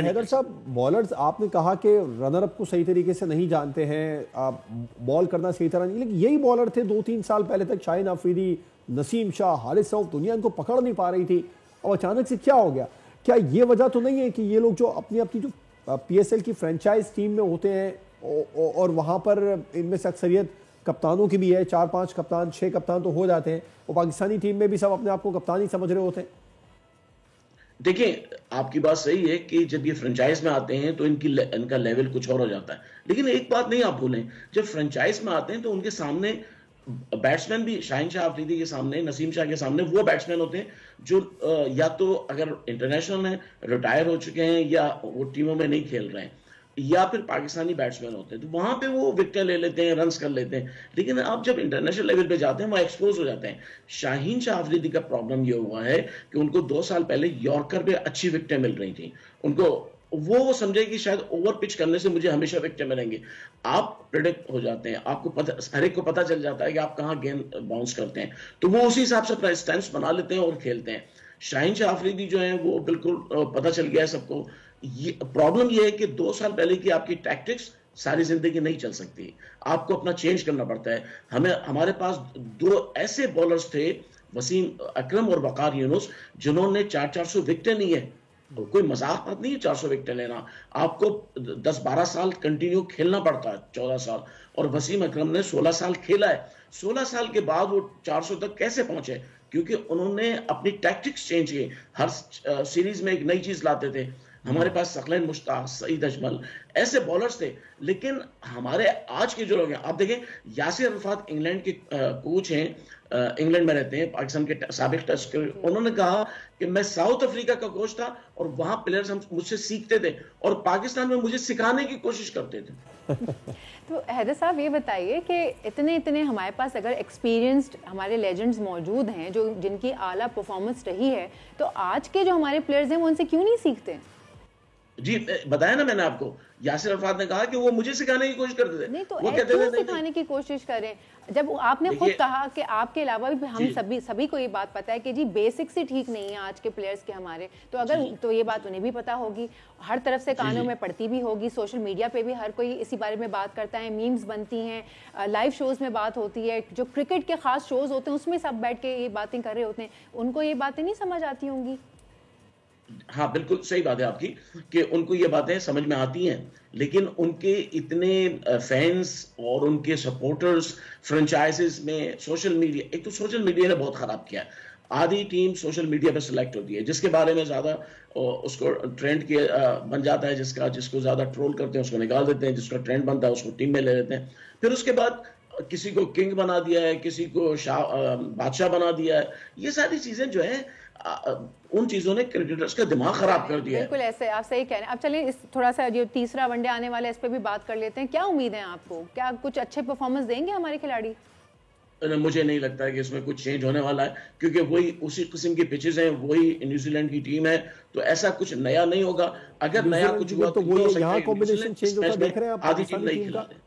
हैदर साहब, बॉलर्स आपने कहा कि रनर अप को सही तरीके से नहीं जानते हैं, आप बॉल करना सही तरह नहीं, लेकिन यही बॉलर थे 2-3 साल पहले तक, शाहिन आफरीदी, नसीम शाह, हारिस रऊफ, दुनिया इनको पकड़ नहीं पा रही थी। और अचानक से क्या हो गया? क्या ये वजह तो नहीं है कि ये लोग जो अपनी जो PSL की फ्रेंचाइज टीम में होते हैं और वहां पर इनमें से अक्सरियत कप्तानों की भी है, 4-5 कप्तान, 6 कप्तान तो हो जाते हैं, और पाकिस्तानी टीम में भी सब अपने आप को कप्तान ही समझ रहे होते हैं? देखिए, आपकी बात सही है कि जब ये फ्रेंचाइज में आते हैं तो इनका लेवल कुछ और हो जाता है। लेकिन एक बात नहीं आप भूलें, जब फ्रेंचाइज में आते हैं तो उनके सामने बैट्समैन भी, शाहिन शाह अफरीदी के सामने, नसीम शाह के सामने वो बैट्समैन होते हैं जो या तो अगर इंटरनेशनल हैं, रिटायर हो चुके हैं, या वो टीमों में नहीं खेल रहे हैं। या फिर पाकिस्तानी बैट्समैन होते हैं, तो वहां पे वो विकेट ले लेते हैं, रन्स कर लेते हैं। लेकिन आप जब इंटरनेशनल लेवल पे जाते हैं वहां एक्सपोज हो जाते हैं। शाहीन शाह अफरीदी का प्रॉब्लम ये हुआ है कि उनको 2 साल पहले यॉर्कर पे अच्छी विकेटें मिल रही थी, उनको वो समझे कि शायद ओवर पिच करने से मुझे हमेशा विकेट मिलेंगे। आप प्रेडिक्ट हो जाते हैं, आपको पता, हर एक को पता चल जाता है कि आप कहाँ गेंद बाउंस करते हैं, तो वो उसी हिसाब से अपना स्टैंस बना लेते हैं और खेलते हैं। शाहीन शाह अफरीदी जो है वो बिल्कुल पता चल गया है सबको। ये प्रॉब्लम ये है कि 2 साल पहले की आपकी टैक्टिक्स सारी जिंदगी नहीं चल सकती, आपको अपना चेंज करना पड़ता है। हमारे पास 2 ऐसे बॉलर्स थे, वसीम अकरम और वकार यूनुस, जिन्होंने 400 विकेटें ली है। तो कोई मजाक बात नहीं है 400 विकेट लेना, आपको 10-12 साल कंटिन्यू खेलना पड़ता है, 14 साल। और वसीम अकरम ने 16 साल खेला है। 16 साल के बाद वो 400 तक कैसे पहुंचे? क्योंकि उन्होंने अपनी टैक्टिक्स चेंज की, हर सीरीज में एक नई चीज लाते थे। हमारे पास सकलैन मुश्ताक, सईद अजमल ऐसे बॉलर्स थे। लेकिन हमारे आज के जो लोग हैं, आप देखें यासिर अरफात इंग्लैंड के कोच हैं, इंग्लैंड में रहते हैं, पाकिस्तान के साबिक टेस्ट के, उन्होंने कहा कि मैं साउथ अफ्रीका का कोच था और वहां प्लेयर्स हम मुझसे सीखते थे और पाकिस्तान में मुझे सिखाने की कोशिश करते थे। तो हैदर साहब ये बताइए कि इतने हमारे पास अगर एक्सपीरियंस्ड हमारे लेजेंड्स मौजूद हैं जो जिनकी आला परफॉर्मेंस रही है, तो आज के जो हमारे प्लेयर्स हैं वो उनसे क्यों नहीं सीखते? जी बताया ना मैंने आपको, यासिर अरफात ने कहा कि वो मुझे सिखाने की कोशिश करते थे। नहीं तो वो कहते थे सिखाने की कोशिश करें, जब आपने खुद कहा कि आपके अलावा भी हम सभी को ये बात पता है कि जी बेसिक्स ही ठीक नहीं है आज के प्लेयर्स के हमारे, तो अगर तो ये बात उन्हें भी पता होगी, हर तरफ से कानों में पड़ती भी होगी, सोशल मीडिया पे भी हर कोई इसी बारे में बात करता है, मीम्स बनती हैं, लाइव शोज में बात होती है, जो क्रिकेट के खास शोज होते हैं उसमें सब बैठ के ये बातें कर रहे होते हैं, उनको ये बातें नहीं समझ आती होंगी। हाँ बिल्कुल सही बात है आपकी कि उनको ये बातें समझ में आती हैं, लेकिन उनके इतने फैंस और उनके सपोर्टर्स फ्रेंचाइजेस में, सोशल मीडिया, एक तो सोशल मीडिया ने बहुत खराब किया है। आधी टीम सोशल मीडिया पे सिलेक्ट होती है, जिसके बारे में ज्यादा उसको ट्रेंड किया बन जाता है, जिसको ज्यादा ट्रोल करते हैं उसको निकाल देते हैं, जिसका ट्रेंड बनता है उसको टीम में ले लेते हैं। फिर उसके बाद किसी को किंग बना दिया है, किसी को बादशाह बना दिया है। ये सारी चीजें जो है उन चीजों ने क्रिकेटर्स का दिमाग खराब कर दिया है। बिल्कुल ऐसे आप सही कह रहे हैं। अब चलिए इस थोड़ा सा जो तीसरा वनडे आने वाला है इस पे भी बात कर लेते हैं। क्या उम्मीद है आपको, क्या कुछ अच्छे परफॉर्मेंस देंगे हमारे खिलाड़ी? मुझे नहीं लगता है कि इसमें कुछ चेंज होने वाला है, क्योंकि वही उसी किस्म की पिचेस हैं, वही न्यूजीलैंड की टीम है, तो ऐसा कुछ नया नहीं होगा। अगर नया कुछ हुआ तो वो यहाँ कॉम्बिनेशन चेंज होता देख रहे हैं आप, आधी टीम नहीं खिलाते।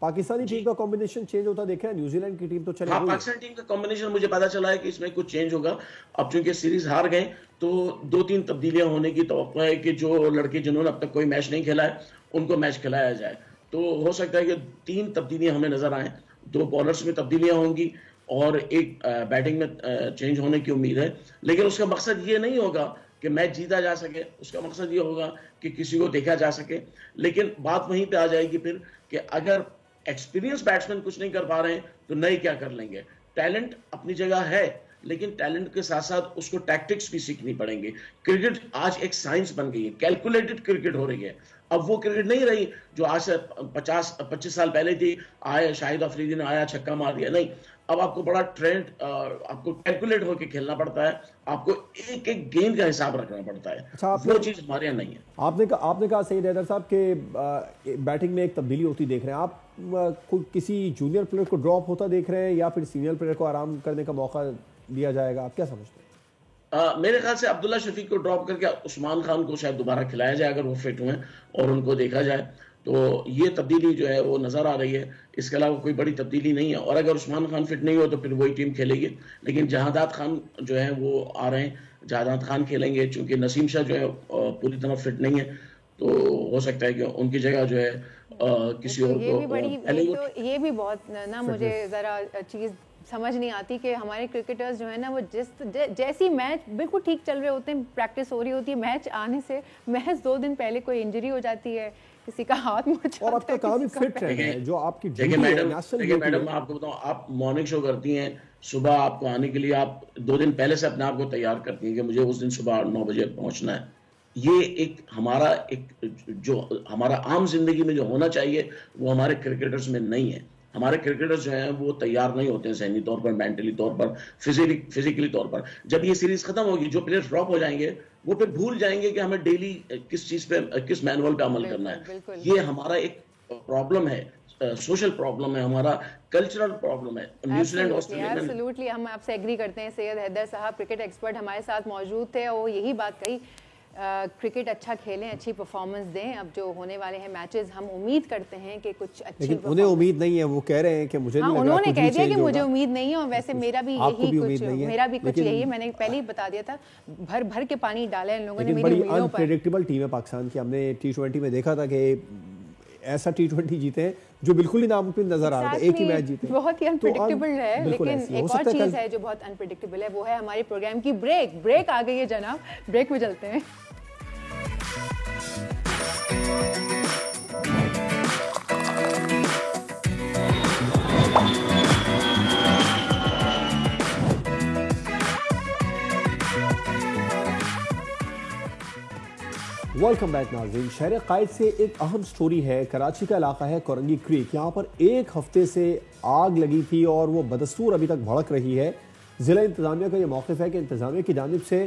पाकिस्तानी टीम का कॉम्बिनेशन चेंज होता देख रहे हैं, न्यूजीलैंड की टीम तो चली। हाँ, पाकिस्तान टीम का कॉम्बिनेशन मुझे पता चला है कि इसमें कुछ चेंज होगा। अब चूंकि सीरीज हार गए तो 2-3 तब्दीलियां होने की तवक्को है कि जो लड़के जिन्होंने अब तक कोई मैच नहीं खेला है उनको मैच खिलाया जाए। तो हो सकता है कि 3 तब्दीलियां हमें नजर आए, 2 बॉलर्स में तब्दीलियां होंगी और एक बैटिंग में चेंज होने की उम्मीद है। लेकिन उसका मकसद ये नहीं होगा कि मैच जीता जा सके, उसका मकसद ये होगा कि किसी को देखा जा सके। लेकिन बात वहीं पे आ जाएगी फिर कि अगर एक्सपीरियंस बैट्समैन कुछ नहीं कर पा रहे हैं तो नए क्या कर लेंगे। टैलेंट अपनी जगह है, लेकिन टैलेंट के साथ साथ उसको टैक्टिक्स भी सीखनी पड़ेंगे। क्रिकेट आज एक साइंस बन गई है, कैलकुलेटेड क्रिकेट हो रही है। अब वो क्रिकेट नहीं रही जो आज से 50-25 साल पहले थी, आए शाहिद अफरीदी ने आया छक्का मार दिया, नहीं। अब आपको बड़ा ट्रेंड, आपको कैलकुलेट होकर खेलना पड़ता है, आपको एक एक गेंद का हिसाब रखना पड़ता है। अच्छा, वो चीज हमारे यहाँ नहीं है। आपने कहा सईद हैदर साहब के बैटिंग में एक तब्दीली होती देख रहे हैं आप, किसी जूनियर प्लेयर को ड्रॉप होता देख रहे हैं या फिर सीनियर प्लेयर को आराम करने का मौका दिया जाएगा, आप क्या समझते हैं? मेरे ख्याल से अब्दुल्ला शफीक को ड्रॉप करके उस्मान खान को शायद दोबारा खिलाया जाए अगर वो फिट हुए और उनको देखा जाए, तो ये तब्दीली जो है वो नजर आ रही है। इसके अलावा कोई बड़ी तब्दीली नहीं है। और अगर उस्मान खान फिट नहीं हो तो फिर वही टीम खेलेगी। लेकिन जहादात खान जो है वो आ रहे हैं, जहादात खान खेलेंगे, चूंकि नसीम शाह जो है पूरी तरह फिट नहीं है, तो हो सकता है कि उनकी जगह जो है किसी और को। ये भी बहुत ना मुझे जरा चीज समझ नहीं आती कि हमारे क्रिकेटर्स जो है ना वो जैसी मैच बिल्कुल ठीक चल रहे होते हैं, प्रैक्टिस हो रही होती है, मैच आने से महज 2 दिन पहले कोई इंजरी हो जाती है, किसी का हाथ मुड़ जाता है, और आपका काम ही फिट रहना है जो आपकी ड्यूटी है। मैडम मैं आपको बताऊं, आप मॉर्निंग शो करती हैं, सुबह आपको आने के लिए आप 2 दिन पहले से अपने आप को तैयार करती हैं कि मुझे उस दिन सुबह 9 बजे पहुंचना है। ये एक जो हमारा आम जिंदगी में जो होना चाहिए वो हमारे क्रिकेटर्स में नहीं है। हमारे क्रिकेटर्स जो हैं वो तैयार नहीं होते हैं ज़हनी तौर पर, मेंटली तौर पर, फिजिकली तौर पर। जब ये सीरीज खत्म होगी, जो प्लेयर्स ड्रॉप हो जाएंगे वो फिर भूल जाएंगे कि हमें डेली किस चीज पे, किस मैनुअल पे अमल करना है। ये हमारा एक प्रॉब्लम है, सोशल प्रॉब्लम है, हमारा कल्चरल प्रॉब्लम है। न्यूजीलैंड, ऑस्ट्रेलिया में एब्सोल्युटली हम आपसे एग्री करते हैं। सैयद हैदर साहब क्रिकेट एक्सपर्ट हमारे साथ मौजूद थे और यही बात कही, क्रिकेट अच्छा खेलें, अच्छी परफॉर्मेंस दें। अब जो होने वाले हैं मैचेस, हम उम्मीद करते हैं कि कुछ अच्छी, लेकिन उन्हें उम्मीद नहीं है, वो कह रहे हैं कि मुझे नहीं लग रहा, उन्होंने कह दिया कि मुझे उम्मीद नहीं है। और वैसे मेरा भी यही कुछ, मेरा भी कुछ यही है, मैंने पहले ही बता दिया था, भर भर के पानी डाला है इन लोगों ने मेरी उम्मीदों पर। अनप्रेडिक्टेबल टीम है पाकिस्तान की। हमने T20 में देखा था कि ऐसा T20 जीते हैं जो बिल्कुल ही नामुमकिन नजर आ रहा था, एक ही मैच जीते। बहुत ही अनप्रेडिक्टेबल है। लेकिन एक और चीज है जो बहुत अनप्रेडिक्टेबल है, वो है हमारे प्रोग्राम की ब्रेक आ गई है जनाब, ब्रेक में चलते हैं। वेलकम बैक नाज़रीन। शहर कायद से एक अहम स्टोरी है। कराची का इलाका है कोरंगी क्रीक, यहाँ पर एक हफ्ते से आग लगी थी और वो बदस्तूर अभी तक भड़क रही है। ज़िला इंतज़ामिया का ये मौक़िफ़ है कि इंतज़ामिया की जानिब से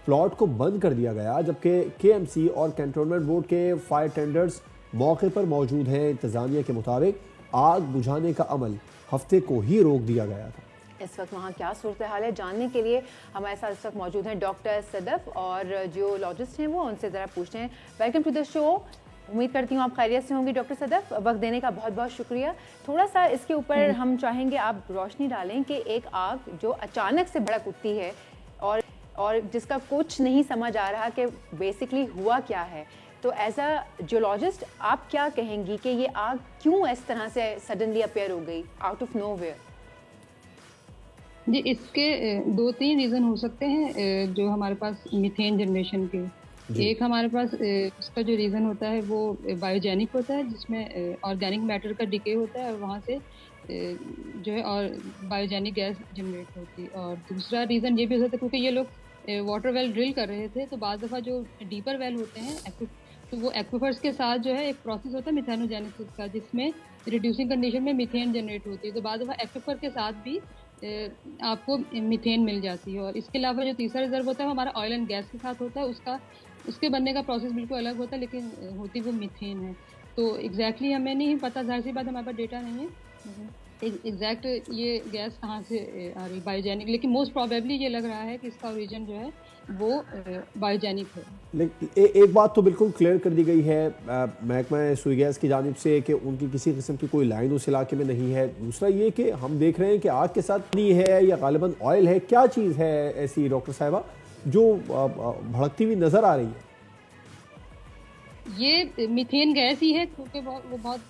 प्लॉट को बंद कर दिया गया, जबकि KMC और कैंटोनमेंट बोर्ड के फायर टेंडर्स मौके पर मौजूद हैं। इंतज़ामिया के मुताबिक आग बुझाने का अमल हफ्ते को ही रोक दिया गया था। इस वक्त वहाँ क्या सूरत हाल है जानने के लिए हमारे साथ इस वक्त मौजूद हैं डॉक्टर सदफ और जियोलॉजिस्ट हैं वो, उनसे ज़रा पूछते हैं। Welcome to the show. उम्मीद करती हूँ आप खैरियत से होंगी डॉक्टर सदफ। वक्त देने का बहुत बहुत शुक्रिया। थोड़ा सा इसके ऊपर हम चाहेंगे आप रोशनी डालें कि एक आग जो अचानक से भड़क उठती है और जिसका कुछ नहीं समझ आ रहा कि बेसिकली हुआ क्या है, तो एज अ जियोलॉजिस्ट आप क्या कहेंगी कि ये आग क्यों इस तरह से सडनली अपेयर हो गई आउट ऑफ नोवेयर? जी, इसके 2-3 रीज़न हो सकते हैं जो हमारे पास मीथेन जनरेशन के। एक हमारे पास इसका जो रीज़न होता है वो बायोजेनिक होता है, जिसमें ऑर्गेनिक मैटर का डिके होता है और वहाँ से जो है और बायोजेनिक गैस जनरेट होती है। और दूसरा रीज़न ये भी हो सकता है क्योंकि ये लोग वाटर वेल ड्रिल कर रहे थे, तो बाद दफ़ा जो डीपर वेल होते हैं तो वो एक्विफर्स के साथ जो है एक प्रोसेस होता है मिथेनोजेनेसिस का, जिसमें रिड्यूसिंग कंडीशन में मीथेन जनरेट होती है। तो बाद दफ़ा एक्विफर के साथ भी आपको मीथेन मिल जाती है। और इसके अलावा जो तीसरा रिजर्व होता है वो हमारा ऑयल एंड गैस के साथ होता है, उसके बनने का प्रोसेस बिल्कुल अलग होता है, लेकिन होती वो मीथेन है। तो एग्जैक्टली हमें नहीं पता, जाहिर सी बात हमारे पास डेटा नहीं है एग्जैक्ट ये गैस कहाँ से आ रही बायोजेनिक, लेकिन मोस्ट प्रोबेबली ये लग रहा है कि इसका ओरिजिन जो है वो बायोजेनिक है। लेकिन एक बात तो बिल्कुल क्लियर कर दी गई है महकमा सुई गैस की जानिब से कि उनकी किसी किस्म की कोई लाइन उस इलाके में नहीं है। दूसरा ये कि हम देख रहे हैं कि आग के साथ पानी है या गालिबन ऑयल है, क्या चीज़ है ऐसी डॉक्टर साहिबा जो भड़कती हुई नज़र आ रही है? ये मीथेन गैस ही है क्योंकि वो बहुत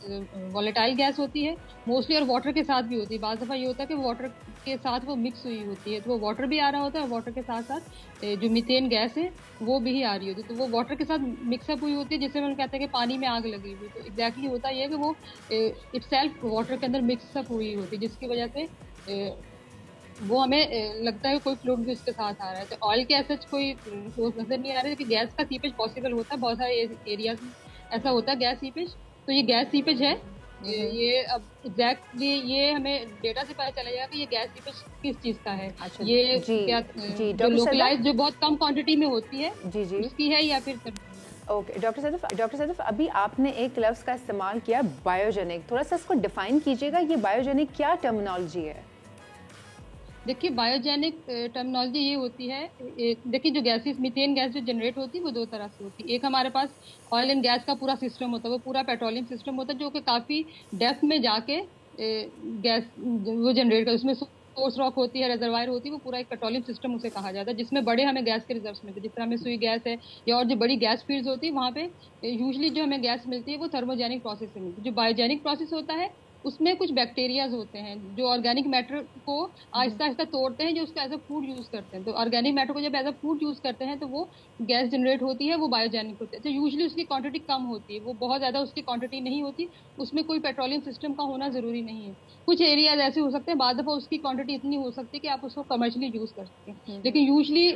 वॉलेटाइल गैस होती है मोस्टली, और वाटर के साथ भी होती है। बाद दफ़ा ये होता है कि वाटर के साथ वो मिक्स हुई होती है, तो वो वाटर भी आ रहा होता है और वाटर के साथ साथ जो मीथेन गैस है वो भी आ रही होती है। तो वो वाटर के साथ मिक्सअप हुई होती है, जिससे हम कहते हैं कि पानी में आग लगी हुई। तो एग्जैक्टली होता ये है कि वो इटसेल्फ वाटर के अंदर मिक्सअप हुई होती है, जिसकी वजह से वो हमें लगता है कोई फ्लूइड भी उसके साथ आ रहा है। तो ऑयल के ऐसा कोई सोर्स नजर नहीं आ रहा है कि गैस का सीपेज पॉसिबल होता है, बहुत सारे एरियाज में ऐसा होता है गैस सीपेज। तो ये गैस सीपेज है। ये अब एग्जैक्टली ये हमें डेटा से पता चला जाएगा कि ये गैस सीपेज किस चीज़ का है। अच्छा, ये जी, क्या जी, जो लोकलाइज जो बहुत कम क्वांटिटी में होती है जी जी उसकी है या फिर ओके। डॉक्टर सदफ अभी आपने एक लफ्ज़ का इस्तेमाल किया बायोजेनिक, थोड़ा सा इसको डिफाइन कीजिएगा। ये बायोजेनिक क्या टर्मिनोलॉजी है? देखिए, बायोजेनिक टर्मिनोलॉजी ये होती है, देखिए जो गैसेस मीथेन गैस जो जनरेट होती है वो दो तरह से होती है। एक हमारे पास ऑयल एंड गैस का पूरा सिस्टम होता है, वो पूरा पेट्रोलियम सिस्टम होता है जो कि काफ़ी डेप्थ में जाके गैस वो जनरेट कर, उसमें सोर्स रॉक होती है, रिजर्वायर होती है, वो पूरा एक पेट्रोलियम सिस्टम उसे कहा जाता है, जिसमें बड़े हमें गैस के रिजर्व्स मिलते हैं। जिस तरह हमें सुई गैस है या और जो बड़ी गैस फील्ड्स होती है वहाँ पे यूजली जो हमें गैस मिलती है वो थर्मोजेनिक प्रोसेस से मिलती है। जो बायोजेनिक प्रोसेस होता है उसमें कुछ बैक्टीरियाज होते हैं जो ऑर्गेनिक मैटर को आहिस्ता आहिस्ता तोड़ते हैं, जो उसका एज अ फूड यूज़ करते हैं। तो ऑर्गेनिक मैटर को जब एज अ फूड यूज़ करते हैं तो वो गैस जनरेट होती है, वो बायोजेनिक होती है। तो यूजली उसकी क्वांटिटी कम होती है, वो बहुत ज़्यादा उसकी क्वांटिटी नहीं होती, उसमें कोई पेट्रोलियम सिस्टम का होना ज़रूरी नहीं है। कुछ एरियाज ऐसे हो सकते हैं, बाद दफ़ा उसकी क्वांटिटी इतनी हो सकती है कि आप उसको कमर्शियली यूज़ कर सकते हैं। लेकिन यूजली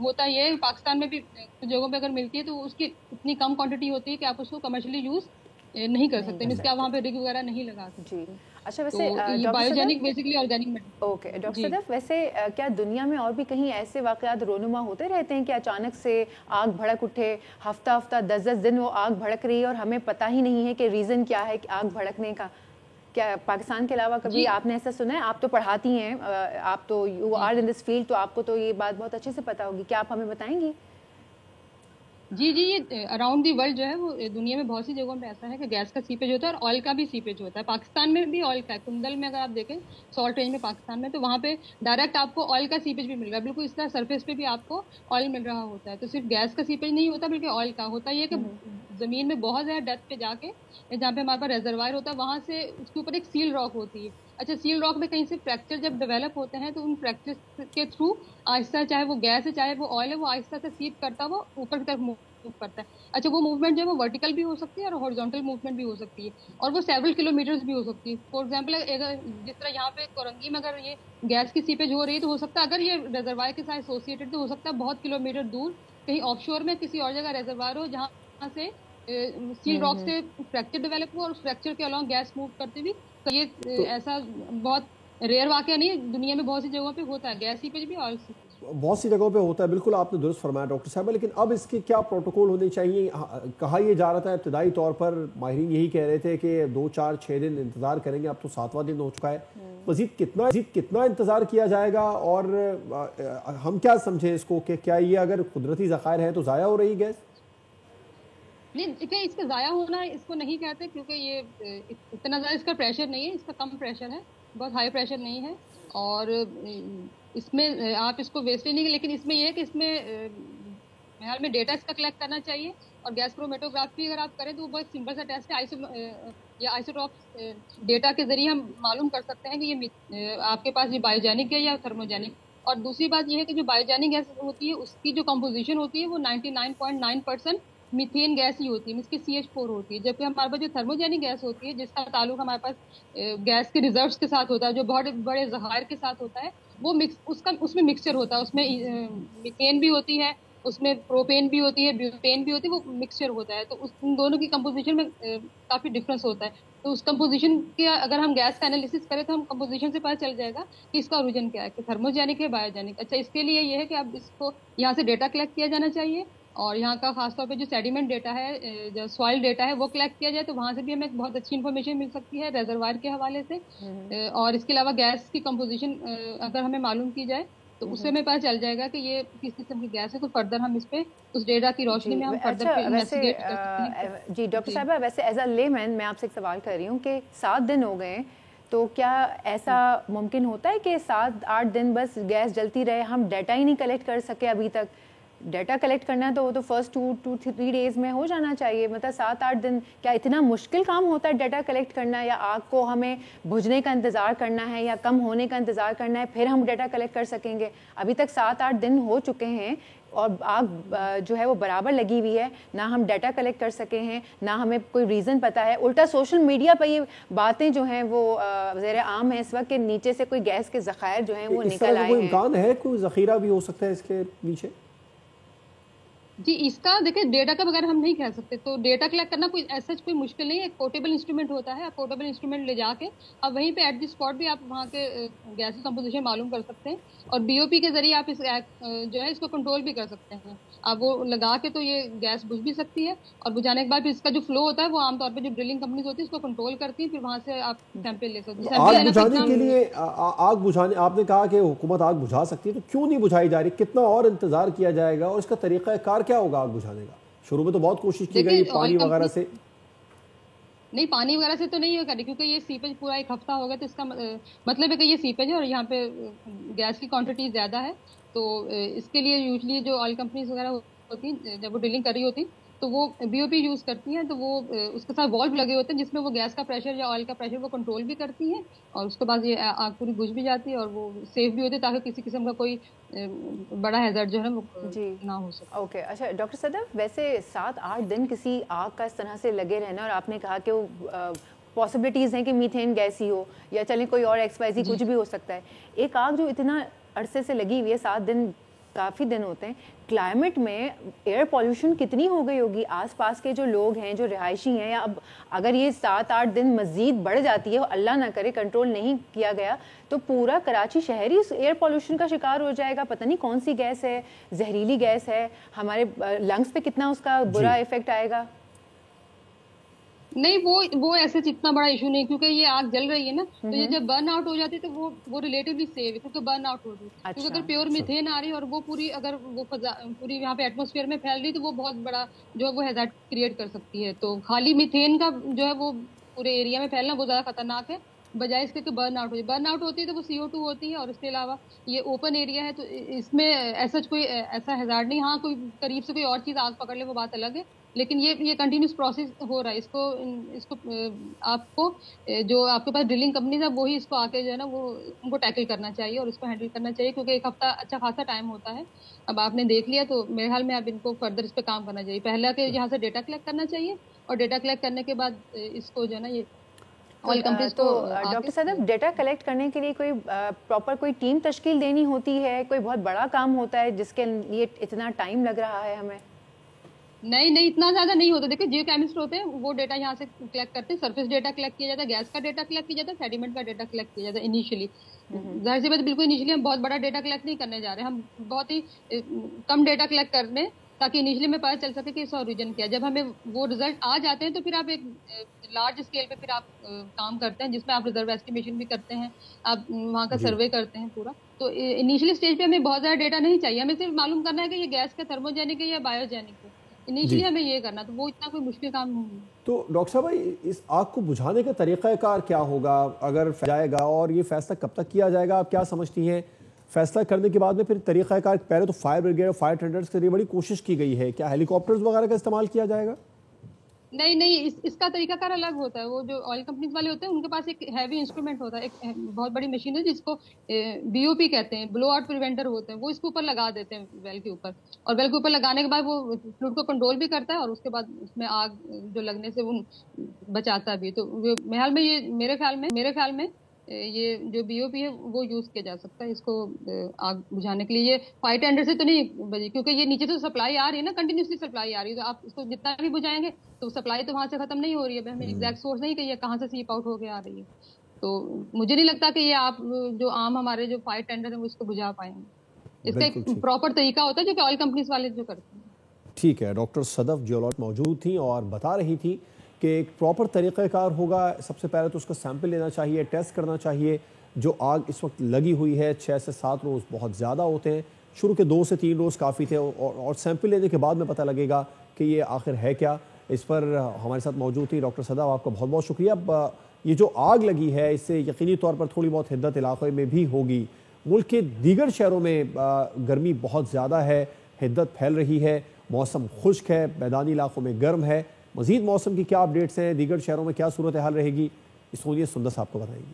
होता ये है, पाकिस्तान में भी कुछ जगहों पर अगर मिलती है तो उसकी इतनी कम क्वांटिटी होती है कि आप उसको कमर्शियली यूज़ नहीं कर सकते, इसके आप वहाँ पे रिग वगैरह नहीं लगा सकते। जी, अच्छा वैसे तो biogenic basically organic. Okay doctor Sadaf, वैसे क्या दुनिया में और भी कहीं ऐसे वाकयात रोनुमा होते रहते हैं कि अचानक से आग भड़क उठे, हफ्ता 10-10 दिन वो आग भड़क रही है और हमें पता ही नहीं है कि रीज़न क्या है कि आग भड़कने का? क्या पाकिस्तान के अलावा कभी आपने ऐसा सुना है? आप तो पढ़ाती हैं, आप तो you are in this field, तो आपको तो ये बात बहुत अच्छे से पता होगी, क्या आप हमें बताएंगी? जी, ये अराउंड दी वर्ल्ड जो है वो दुनिया में बहुत सी जगहों पे ऐसा है कि गैस का सीपेज होता है और ऑयल का भी सीपेज होता है। पाकिस्तान में भी ऑयल का है, कुंदल में अगर आप देखें सॉल्ट रेंज में पाकिस्तान में, तो वहाँ पे डायरेक्ट आपको ऑयल का सीपेज भी मिल रहा है, बिल्कुल इस तरह सरफेस पे भी आपको ऑयल मिल रहा होता है। तो सिर्फ गैस का सीपेज नहीं होता बल्कि ऑयल का होता है। ये कि ज़मीन में बहुत ज़्यादा डेप्थ पे जाके जहाँ पे हमारे पास रिजर्वायर होता है वहाँ से उसके ऊपर एक सील रॉक होती है। अच्छा, सील रॉक में कहीं से फ्रैक्चर जब डेवलप होते हैं तो उन फ्रैक्चर के थ्रू आहिस्ता, चाहे वो गैस है चाहे वो ऑयल है, वो आहिस्ता से सीप करता है, वो ऊपर की तरफ मूव करता है। अच्छा, वो मूवमेंट जो है वो वर्टिकल भी हो सकती है और हॉरिजॉन्टल मूवमेंट भी हो सकती है और वो सेवरल किलोमीटर्स भी हो सकती है। फॉर एग्जांपल अगर जिस तरह यहाँ पे कोरंगी में अगर ये गैस की सीपेज हो रही है तो हो सकता है अगर ये रिजर्वायर के साथ एसोसिएटेड तो हो सकता है बहुत किलोमीटर दूर कहीं ऑफशोर में किसी और जगह रिजर्वायर हो जहाँ से स्टील रॉक से फ्रैक्चर डेवलप हुआ और उस फ्रैक्चर के अलॉन्ग गैस मूव करते हुए। तो ये ऐसा बहुत रेयर वाकया नहीं है, दुनिया में बहुत सी जगहों पे होता है, गैस सीपेज भी ऑयल सीपेज बहुत सी जगहों पे होता है। बिल्कुल आपने दुरुस्त फरमाया डॉक्टर साहब, लेकिन अब इसके क्या प्रोटोकॉल होने चाहिए? कहा यह जा रहा था इब्तदाई तौर पर, माहिरीन यही कह रहे थे कि 2, 4, 6 दिन इंतज़ार करेंगे, अब तो 7वां दिन हो चुका है। मज़ीद कितना इंतज़ार किया जाएगा और हम क्या समझे इसको कि क्या ये अगर कुदरती ज़खायर है तो ज़ाया हो रही गैस? नहीं, देखिए इसका ज़ाया होना इसको नहीं कहते क्योंकि ये इतना ज़्यादा इसका प्रेशर नहीं है, इसका कम प्रेशर है, बहुत हाई प्रेशर नहीं है और इसमें आप इसको वेस्ट नहीं, लेकिन इसमें यह है कि इसमें मेरे ख्याल में डेटा इसका कलेक्ट करना चाहिए और गैस क्रोमेटोग्राफी अगर आप करें तो वो बहुत सिंपल सा टेस्ट है, आइसोटॉप डेटा के जरिए हम मालूम कर सकते हैं कि ये आपके पास ये बायोजेनिक है या थर्मोजेनिक। और दूसरी बात यह है कि जो बायोजेनिक गैस होती है उसकी जो कंपोजिशन होती है वो 99.9% मीथेन गैस ही होती है, इसकी CH4 होती है, जबकि हमारे पास जो थर्मोजेनिक गैस होती है जिसका ताल्लुक हमारे पास गैस के रिजर्व्स के साथ होता है, जो बहुत बड़े ज़खायर के साथ होता है, वो उसमें मिक्सचर होता है, उसमें मीथेन भी होती है, उसमें प्रोपेन भी होती है, ब्यूटेन भी होती है, वो मिक्सचर होता है। तो उन दोनों की कंपोजिशन में काफ़ी डिफरेंस होता है। तो उस कंपोजिशन के अगर हम गैस का एनालिसिस करें तो हम कंपोजिशन से पता चल जाएगा कि इसका ओरिजिन क्या है, कि थर्मोजेनिक है बायोजेनिक। अच्छा, इसके लिए ये है कि आप इसको यहाँ से डेटा कलेक्ट किया जाना चाहिए और यहाँ का खासतौर पे जो सेडिमेंट डेटा है, जो सॉइल डेटा है वो कलेक्ट किया जाए तो वहाँ से भी हमें बहुत अच्छी इन्फॉर्मेशन मिल सकती है रिजर्वायर के हवाले से। और इसके अलावा गैस की कंपोजिशन अगर हमें मालूम की जाए तो उससे हमें पता चल जाएगा कि ये किस किस्म की गैस है, तो फर्दर हम इस पे उस डेटा की रोशनी में हम फर्दर इन्वेस्टिगेट कर सकते हैं। जी डॉक्टर साहब, वैसे एज अ लेमैन मैं आपसे एक सवाल कर रही हूँ कि 7 दिन हो गए, तो क्या ऐसा मुमकिन होता है कि 7-8 दिन बस गैस जलती रहे, हम डाटा ही नहीं कलेक्ट कर सके अभी तक? डाटा कलेक्ट करना है तो वो तो फर्स्ट 2-3 डेज में हो जाना चाहिए, मतलब 7-8 दिन क्या इतना मुश्किल काम होता है डाटा कलेक्ट करना? या आग को हमें बुझने का इंतज़ार करना है या कम होने का इंतज़ार करना है फिर हम डाटा कलेक्ट कर सकेंगे? अभी तक 7-8 दिन हो चुके हैं और आग जो है वो बराबर लगी हुई है, ना हम डाटा कलेक्ट कर सके हैं, ना हमें कोई रीज़न पता है। उल्टा सोशल मीडिया पर ये बातें जो हैं वो ज़ेर आम है इस वक्त कि नीचे से कोई गैस के ज़खायर जो हैं वो निकल आए हैं। इम्कान है कोई ज़ख़ीरा भी हो सकता है इसके पीछे? जी, इसका देखिए डेटा का बगैर हम नहीं कह सकते, तो डेटा कलेक्ट करना कोई ऐसा कोई मुश्किल नहीं है। एक पोर्टेबल इंस्ट्रूमेंट होता है, आप पोर्टेबल इंस्ट्रूमेंट ले जाके अब वहीं पे एट द स्पॉट भी आप वहाँ के गैस की कंपोजिशन मालूम कर सकते हैं और BOP के जरिए आप इस जो है इसको कंट्रोल भी कर सकते हैं। आप वो लगा के तो ये गैस बुझ भी सकती है और बुझाने के बाद फिर इसका जो फ्लो होता है वो आमतौर पर जो ड्रिलिंग कंपनीज होती है इसको कंट्रोल करती है, फिर वहाँ से आप सैंपल ले सकते हैं। आग बुझाने के लिए आग बुझाने आपने कहा कि हुकूमत आग बुझा सकती है, तो क्यों नहीं बुझाई जा रही? कितना और इंतजार किया जाएगा और इसका तरीका कार क्या होगा आग बुझाने का? शुरू में तो बहुत कोशिश की गई पानी वगैरह से, नहीं पानी वगैरह से तो नहीं होगा क्योंकि ये सीपेज पूरा 1 हफ्ता हो गया, तो इसका मतलब है कि ये सीपेज है और यहाँ पे गैस की क्वांटिटी ज़्यादा है, तो इसके लिए यूजली जो ऑयल कंपनीज वगैरह होती हैं जब वो ड्रिलिंग कर रही होती तो वो BOP यूज़ करती हैं, तो वो उसके साथ वॉल्व लगे होते हैं जिसमें वो गैस का प्रेशर या ऑयल का प्रेशर वो कंट्रोल भी करती हैं और उसके बाद ये आग पूरी बुझ भी जाती है और वो सेफ भी होती है ताकि किसी किस्म का कोई बड़ा हैजर्ड जो है वो ना हो सके। ओके, अच्छा डॉक्टर सदफ, वैसे 7-8 दिन किसी आग का इस तरह से लगे रहना, और आपने कहा कि वो पॉसिबिलिटीज़ हैं कि मीथेन गैस ही हो या चलें कोई और XYZ कुछ भी हो सकता है। एक आग जो इतना अरसे से लगी हुई है, 7 दिन काफ़ी दिन होते हैं, क्लाइमेट में एयर पॉल्यूशन कितनी हो गई होगी? आसपास के जो लोग हैं, जो रिहायशी हैं, या अब अगर ये 7-8 दिन मज़ीद बढ़ जाती है, अल्लाह ना करे कंट्रोल नहीं किया गया, तो पूरा कराची शहर ही एयर पॉल्यूशन का शिकार हो जाएगा। पता नहीं कौन सी गैस है, जहरीली गैस है, हमारे लंग्स पे कितना उसका बुरा इफेक्ट आएगा। नहीं, वो ऐसे इतना बड़ा इशू नहीं, क्योंकि ये आग जल रही है ना, तो ये जब बर्न आउट हो जाती है तो वो रिलेटिवली सेफ है, क्योंकि बर्न आउट हो रही है। क्योंकि अगर प्योर मीथेन आ रही है और वो पूरी अगर वो पूरी यहाँ पे एटमॉस्फेयर में फैल रही है, तो वो बहुत बड़ा जो है वो हैजार्ड क्रिएट कर सकती है। तो खाली मीथेन का जो है वो पूरे एरिया में फैलना बहुत ज़्यादा खतरनाक है, बजाय इसके कि बर्न आउट हो जाए। बर्न आउट होती है तो वो CO2 होती है, और इसके अलावा ये ओपन एरिया है, तो इसमें ऐसा हैजार्ड नहीं। हाँ, कोई करीब से कोई और चीज़ आग पकड़ ले वो बात अलग है, लेकिन ये कंटिन्यूस प्रोसेस हो रहा है। इसको आपको जो आपके पास ड्रिलिंग कंपनीज है वही इसको आके जो है ना वो उनको टैकल करना चाहिए और इसको हैंडल करना चाहिए, क्योंकि 1 हफ्ता अच्छा खासा टाइम होता है। अब आपने देख लिया तो मेरे ख्याल में अब इनको फर्दर इस पर काम करना चाहिए। पहला कि यहाँ से डेटा कलेक्ट करना चाहिए, और डेटा कलेक्ट करने के बाद इसको जो है ना ये ऑयल कंपनीज को। डॉक्टर सदफ, डेटा कलेक्ट करने के लिए कोई प्रॉपर कोई टीम तश्कील देनी होती है? कोई बहुत बड़ा काम होता है जिसके लिए इतना टाइम लग रहा है हमें? नहीं, इतना ज़्यादा नहीं होता। देखिए, जियो केमिस्ट होते हैं, वो डेटा यहाँ से कलेक्ट करते हैं। सरफेस डेटा कलेक्ट किया जाता है, गैस का डेटा कलेक्ट किया जाता है, सेडिमेंट का डेटा कलेक्ट किया जाता है इनिशियली। जाहिर सी बात, बिल्कुल इनिशियली हम बहुत बड़ा डेटा कलेक्ट नहीं करने जा रहे हैं, हम बहुत ही कम डेटा कलेक्ट करने, ताकि इनिशियली में पता चल सके कि इसका ओरिजिन क्या है। जब हमें वो रिजल्ट आ जाते हैं तो फिर आप एक लार्ज स्केल पे फिर आप काम करते हैं, जिसमें आप रिजर्व एस्टिमेशन भी करते हैं, आप वहाँ का सर्वे करते हैं पूरा। तो इनिशियली स्टेज पे हमें बहुत ज़्यादा डेटा नहीं चाहिए, हमें सिर्फ मालूम करना है कि ये गैस का थर्मोजेनिक है या बायोजेनिक है। इनिशियली हमें ये करना, तो वो इतना कोई मुश्किल काम नहीं है। तो डॉक्टर साहब भाई, इस आग को बुझाने का तरीक़ाकार क्या होगा अगर जाएगा, और ये फैसला कब तक किया जाएगा, आप क्या समझती हैं? फैसला करने के बाद में फिर तरीक़ाकार, पहले तो फायर ब्रिगेड और फायर टेंडर्स के लिए बड़ी कोशिश की गई है, क्या हेलीकॉप्टर्स वगैरह का इस्तेमाल किया जाएगा? नहीं, इसका तरीकाकार अलग होता है। वो जो ऑयल कंपनीज वाले होते हैं उनके पास एक हैवी इंस्ट्रूमेंट होता है, एक बहुत बड़ी मशीन है जिसको BOP कहते हैं, ब्लो आउट प्रिवेंटर होते हैं। वो इसके ऊपर लगा देते हैं वेल के ऊपर, और वेल के ऊपर लगाने के बाद वो फ्लूइड को कंट्रोल भी करता है, और उसके बाद उसमें आग जो लगने से वो बचाता भी। तो मेरे ख्याल में ये जो BOP है वो यूज़ किया जा सकता है इसको आग बुझाने के लिए। ये फायर टेंडर से तो नहीं बजी, क्योंकि ये नीचे से सप्लाई आ रही है ना, कंटिन्यूसली सप्लाई आ रही है, तो आप इसको जितना भी बुझाएंगे तो सप्लाई तो वहाँ से खत्म नहीं हो रही है। हमें एग्जैक्ट सोर्स नहीं कही है कहाँ से सीप आउट होकर आ रही है। तो मुझे नहीं लगता कि ये आप जो आम हमारे जो फायर टेंडर है वो इसको बुझा पाएंगे। इसका एक प्रॉपर तरीका होता है जो कि ऑयल कंपनीज वाले जो करते हैं। ठीक है, डॉक्टर सदफ जियोलॉट मौजूद थी और बता रही थी कि एक प्रॉपर तरीक़ाकार होगा। सबसे पहले तो उसका सैंपल लेना चाहिए, टेस्ट करना चाहिए। जो आग इस वक्त लगी हुई है 6 से 7 रोज़ बहुत ज़्यादा होते हैं, शुरू के 2 से 3 रोज़ काफ़ी थे, और सैंपल लेने के बाद में पता लगेगा कि ये आखिर है क्या। इस पर हमारे साथ मौजूद थी डॉक्टर सदफ, आपका बहुत बहुत शुक्रिया। अब ये जो आग लगी है इससे यकीनी तौर पर थोड़ी बहुत हिद्दत इलाक़े में भी होगी। मुल्क के दीगर शहरों में गर्मी बहुत ज़्यादा है, हिद्दत फैल रही है, मौसम खुश्क है, मैदानी इलाक़ों में गर्म है। मज़ीद मौसम की क्या अपडेट्स हैं, दीगर शहरों में क्या सूरत हाल रहेगी, इसको ये सुंदर साहब को बताएंगी।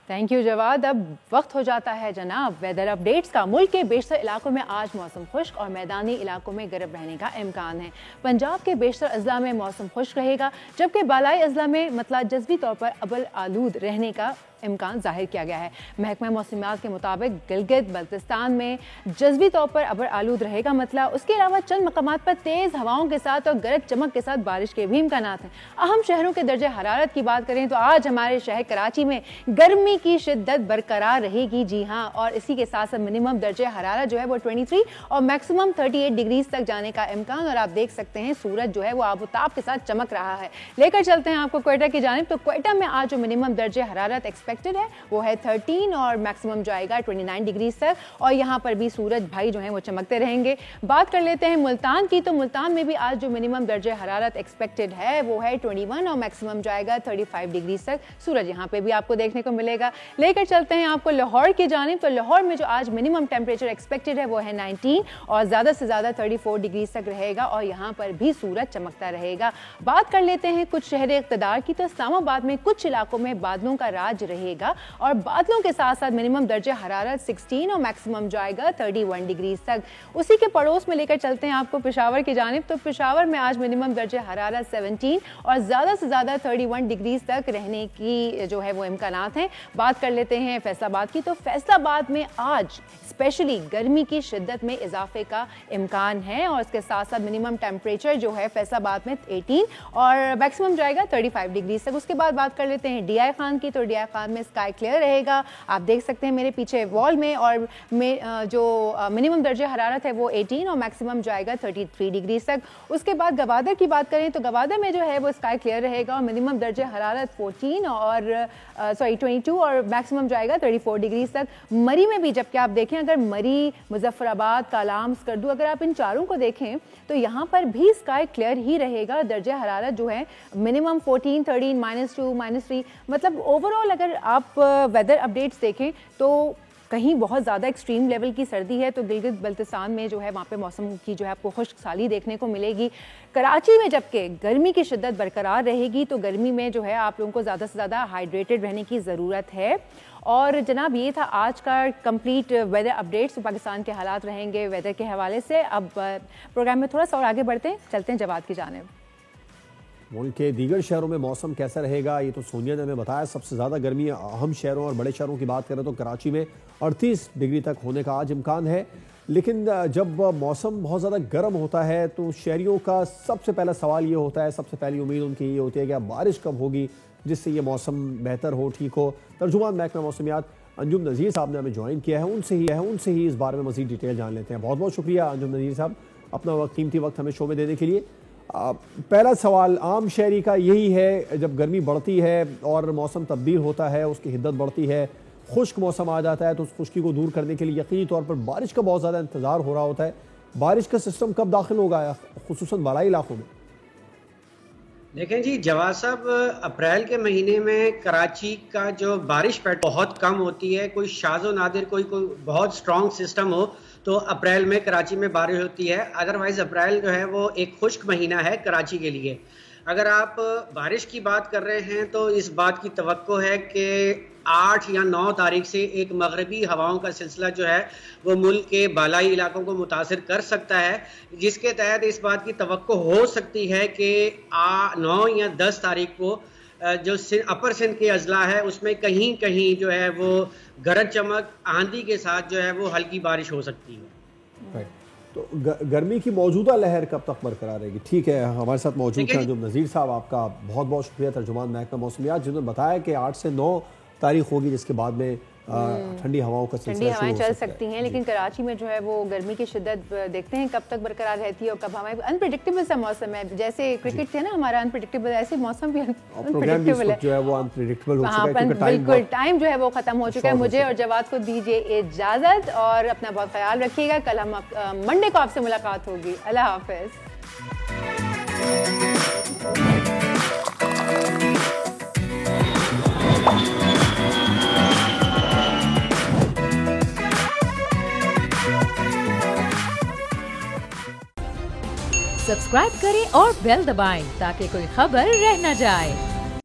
Thank you Jawad. अब वक्त हो जाता है जनाब वेदर अपडेट्स का। मुल्क के बेशतर इलाकों में आज मौसम खुश्क और मैदानी इलाकों में गर्म रहने का इम्कान है। पंजाब के बेशतर अजला में मौसम खुश्क रहेगा, जबकि बालाई अजला में मतलब जज़वी तौर पर अबल आलूद रहने का इम्कान जाहिर किया गया है। महकमा मौसमियात के मुताबिक गिलगित बल्तिस्तान में जज़वी तौर पर अबर आलूद रहेगा, मतलब उसके अलावा चंद मकामात पर तेज़ हवाओं के साथ और गरज चमक के साथ बारिश के भी इम्कानात हैं। अहम शहरों के दर्जे हरारत की बात करें तो आज हमारे शहर कराची में गर्मी की शिद्दत बरकरार रहेगी। जी हाँ, और इसी के साथ साथ मिनिमम दर्जे हरारत जो है वो 23 और मैक्सिमम 38 डिग्रीज तक जाने का इम्कान। और आप देख सकते हैं सूरज जो है वो आबोताब के साथ चमक रहा है। लेकर चलते हैं आपको क्वेटा की जानिब। तो क्वेटा में आज जो मिनिमम दर्जे हरारत एक्सपेक्टेड है वो है 13 और मैक्सिमम जाएगा 29 डिग्रीज तक, और यहाँ पर भी सूरज भाई जो है वो चमकते रहेंगे। बात कर लेते हैं मुल्तान की। तो मुल्तान में भी आज जो मिनिमम दर्जे हरारत एक्सपेक्टेड है वो है 21 और मैक्सिमम जाएगा 35 डिग्रीज तक। सूरज यहाँ पे भी आपको देखने को मिलेगा। लेकर चलते हैं आपको लाहौर की जानिब। तो लाहौर में जो आज मिनिमम टेम्परेचर एक्सपेक्टेड है वो है 19 और ज़्यादा से ज़्यादा 34 डिग्रीज तक रहेगा, और यहाँ पर भी सूरज चमकता रहेगा। बात कर लेते हैं कुछ शहर इक़्तिदार की। तो इस्लामाबाद में कुछ इलाकों में बादलों का राज रहेगा और बादलों के साथ साथ मिनिमम दर्जे हरारत 16 और मैक्सिमम जाएगा 31 डिग्रीज तक। उसी के पड़ोस में लेकर चलते हैं आपको पेशावर की जानिब। तो पेशावर में आज मिनिमम दर्जे हरारत 17 और ज़्यादा से ज़्यादा 31 डिग्रीज तक रहने की जो है वो इम्कानात हैं। बात कर लेते हैं फैसलाबाद की। तो फैसलाबाद में आज स्पेशली गर्मी की शिद्दत में इजाफे का इम्कान है और इसके साथ साथ मिनिमम टेम्परेचर जो है फैसलाबाद में 18 और मैक्सिमम जाएगा 35 डिग्री तक। उसके बाद बात कर लेते हैं डीआई खान की। तो डीआई खान में स्काई क्लियर रहेगा, आप देख सकते हैं मेरे पीछे वॉल में, और जो मिनिमम दर्जे हरारत है वो 18 और मैक्सिमम जाएगा 33 डिग्री तक। उसके बाद गवादर की बात करें तो गवादर में जो है वो स्काई क्लियर रहेगा और मिनिमम दर्जे हरारत 14 और 22 और मैक्सिमम जाएगा 34 डिग्री तक। मरी में भी जबकि आप देखें, अगर मरी, मुजफ्फराबाद, कालाम, स्कर्दू, अगर आप इन चारों को देखें तो यहाँ पर भी स्काई क्लियर ही रहेगा। दर्जे हरारत जो है मिनिमम 14, 13, -2, -3, मतलब ओवरऑल अगर आप वेदर अपडेट्स देखें तो कहीं बहुत ज़्यादा एक्सट्रीम लेवल की सर्दी है तो गिलगित बल्तिस्तान में जो है वहाँ पे मौसम की जो है आपको खुश्क साली देखने को मिलेगी। कराची में जबकि गर्मी की शिद्दत बरकरार रहेगी तो गर्मी में जो है आप लोगों को ज़्यादा से ज़्यादा हाइड्रेटेड रहने की ज़रूरत है। और जनाब ये था आज का कंप्लीट वेदर अपडेट्स। तो पाकिस्तान के हालात रहेंगे वेदर के हवाले से। अब प्रोग्राम में थोड़ा सा और आगे बढ़ते हैं, चलते हैं जवाद की जानिब। मुल्क के दीगर शहरों में मौसम कैसा रहेगा ये तो सोनिया ने हमें बताया। सबसे ज़्यादा गर्मी अहम शहरों और बड़े शहरों की बात करें तो कराची में 38 डिग्री तक होने का आज इम्कान है। लेकिन जब मौसम बहुत ज़्यादा गर्म होता है तो शहरियों का सबसे पहला सवाल ये होता है, सबसे पहली उम्मीद उनकी ये होती है कि अब बारिश कब होगी जिससे ये मौसम बेहतर हो, ठीक हो। तर्जुमान महकमा मौसमियात अंजुम नज़ीर साहब ने हमें ज्वाइन किया है, उनसे ही इस बारे में मज़ीद डिटेल जान लेते हैं। बहुत बहुत शुक्रिया अंजुम नज़ीर साहब अपना कीमती वक्त हमें शो में देने के लिए। पहला सवाल आम शहरी का यही है, जब गर्मी बढ़ती है और मौसम तब्दील होता है, उसकी हिद्दत बढ़ती है, खुश्क मौसम आ जाता है तो उस खुश्की को दूर करने के लिए यकीनी तौर पर बारिश का बहुत ज़्यादा इंतज़ार हो रहा होता है। बारिश का सिस्टम कब दाखिल होगा खुसूसन बालाई इलाकों में? देखें जी जवाद साहब, अप्रैल के महीने में कराची का जो बारिश पैटर्न बहुत कम होती है। कोई शाज़ो नादिर कोई बहुत स्ट्रॉन्ग सिस्टम हो तो अप्रैल में कराची में बारिश होती है। अदरवाइज़ अप्रैल जो है वो एक खुश्क महीना है कराची के लिए। अगर आप बारिश की बात कर रहे हैं तो इस बात की तवक्को है कि 8 या 9 तारीख से एक मगरबी हवाओं का सिलसिला जो है वो मुल्क के बालाई इलाकों को मुतासिर कर सकता है, जिसके तहत इस बात की तवक्को हो सकती है कि 9 या 10 तारीख को जो अपर सिंध के अजला है उसमें कहीं कहीं जो है वो गरज चमक आंधी के साथ जो है वो हल्की बारिश हो सकती है। तो गर्मी की मौजूदा लहर कब तक बरकरार रहेगी? ठीक है, हमारे साथ मौजूद हैं अंजुम नज़ीर साहब, आपका बहुत बहुत शुक्रिया तर्जुमान महकमा मौसमियात, जिन्होंने बताया कि 8 से 9 तारीख होगी जिसके बाद में ठंडी हवाओं का ठंडी हवाएं चल सकती हैं। लेकिन कराची में जो है वो गर्मी की शिद्दत देखते हैं कब तक बरकरार रहती है और कब हमारे अनप्रेडिक्टेबल सा मौसम है। जैसे क्रिकेट थे ना हमारा अनप्रेडिक्टेबल, ऐसे मौसम भी अनप्रेडिक्टेबल है, जो है वो अनप्रेडिक्टेबल हो चुका है। बिल्कुल टाइम जो है वो खत्म हो चुका है। मुझे और जवाद को दीजिए इजाजत और अपना बहुत ख्याल रखिएगा। कल हम मंडे को आपसे मुलाकात होगी। अल्लाह हाफिज। सब्सक्राइब करें और बेल दबाएं ताकि कोई खबर रह न जाए।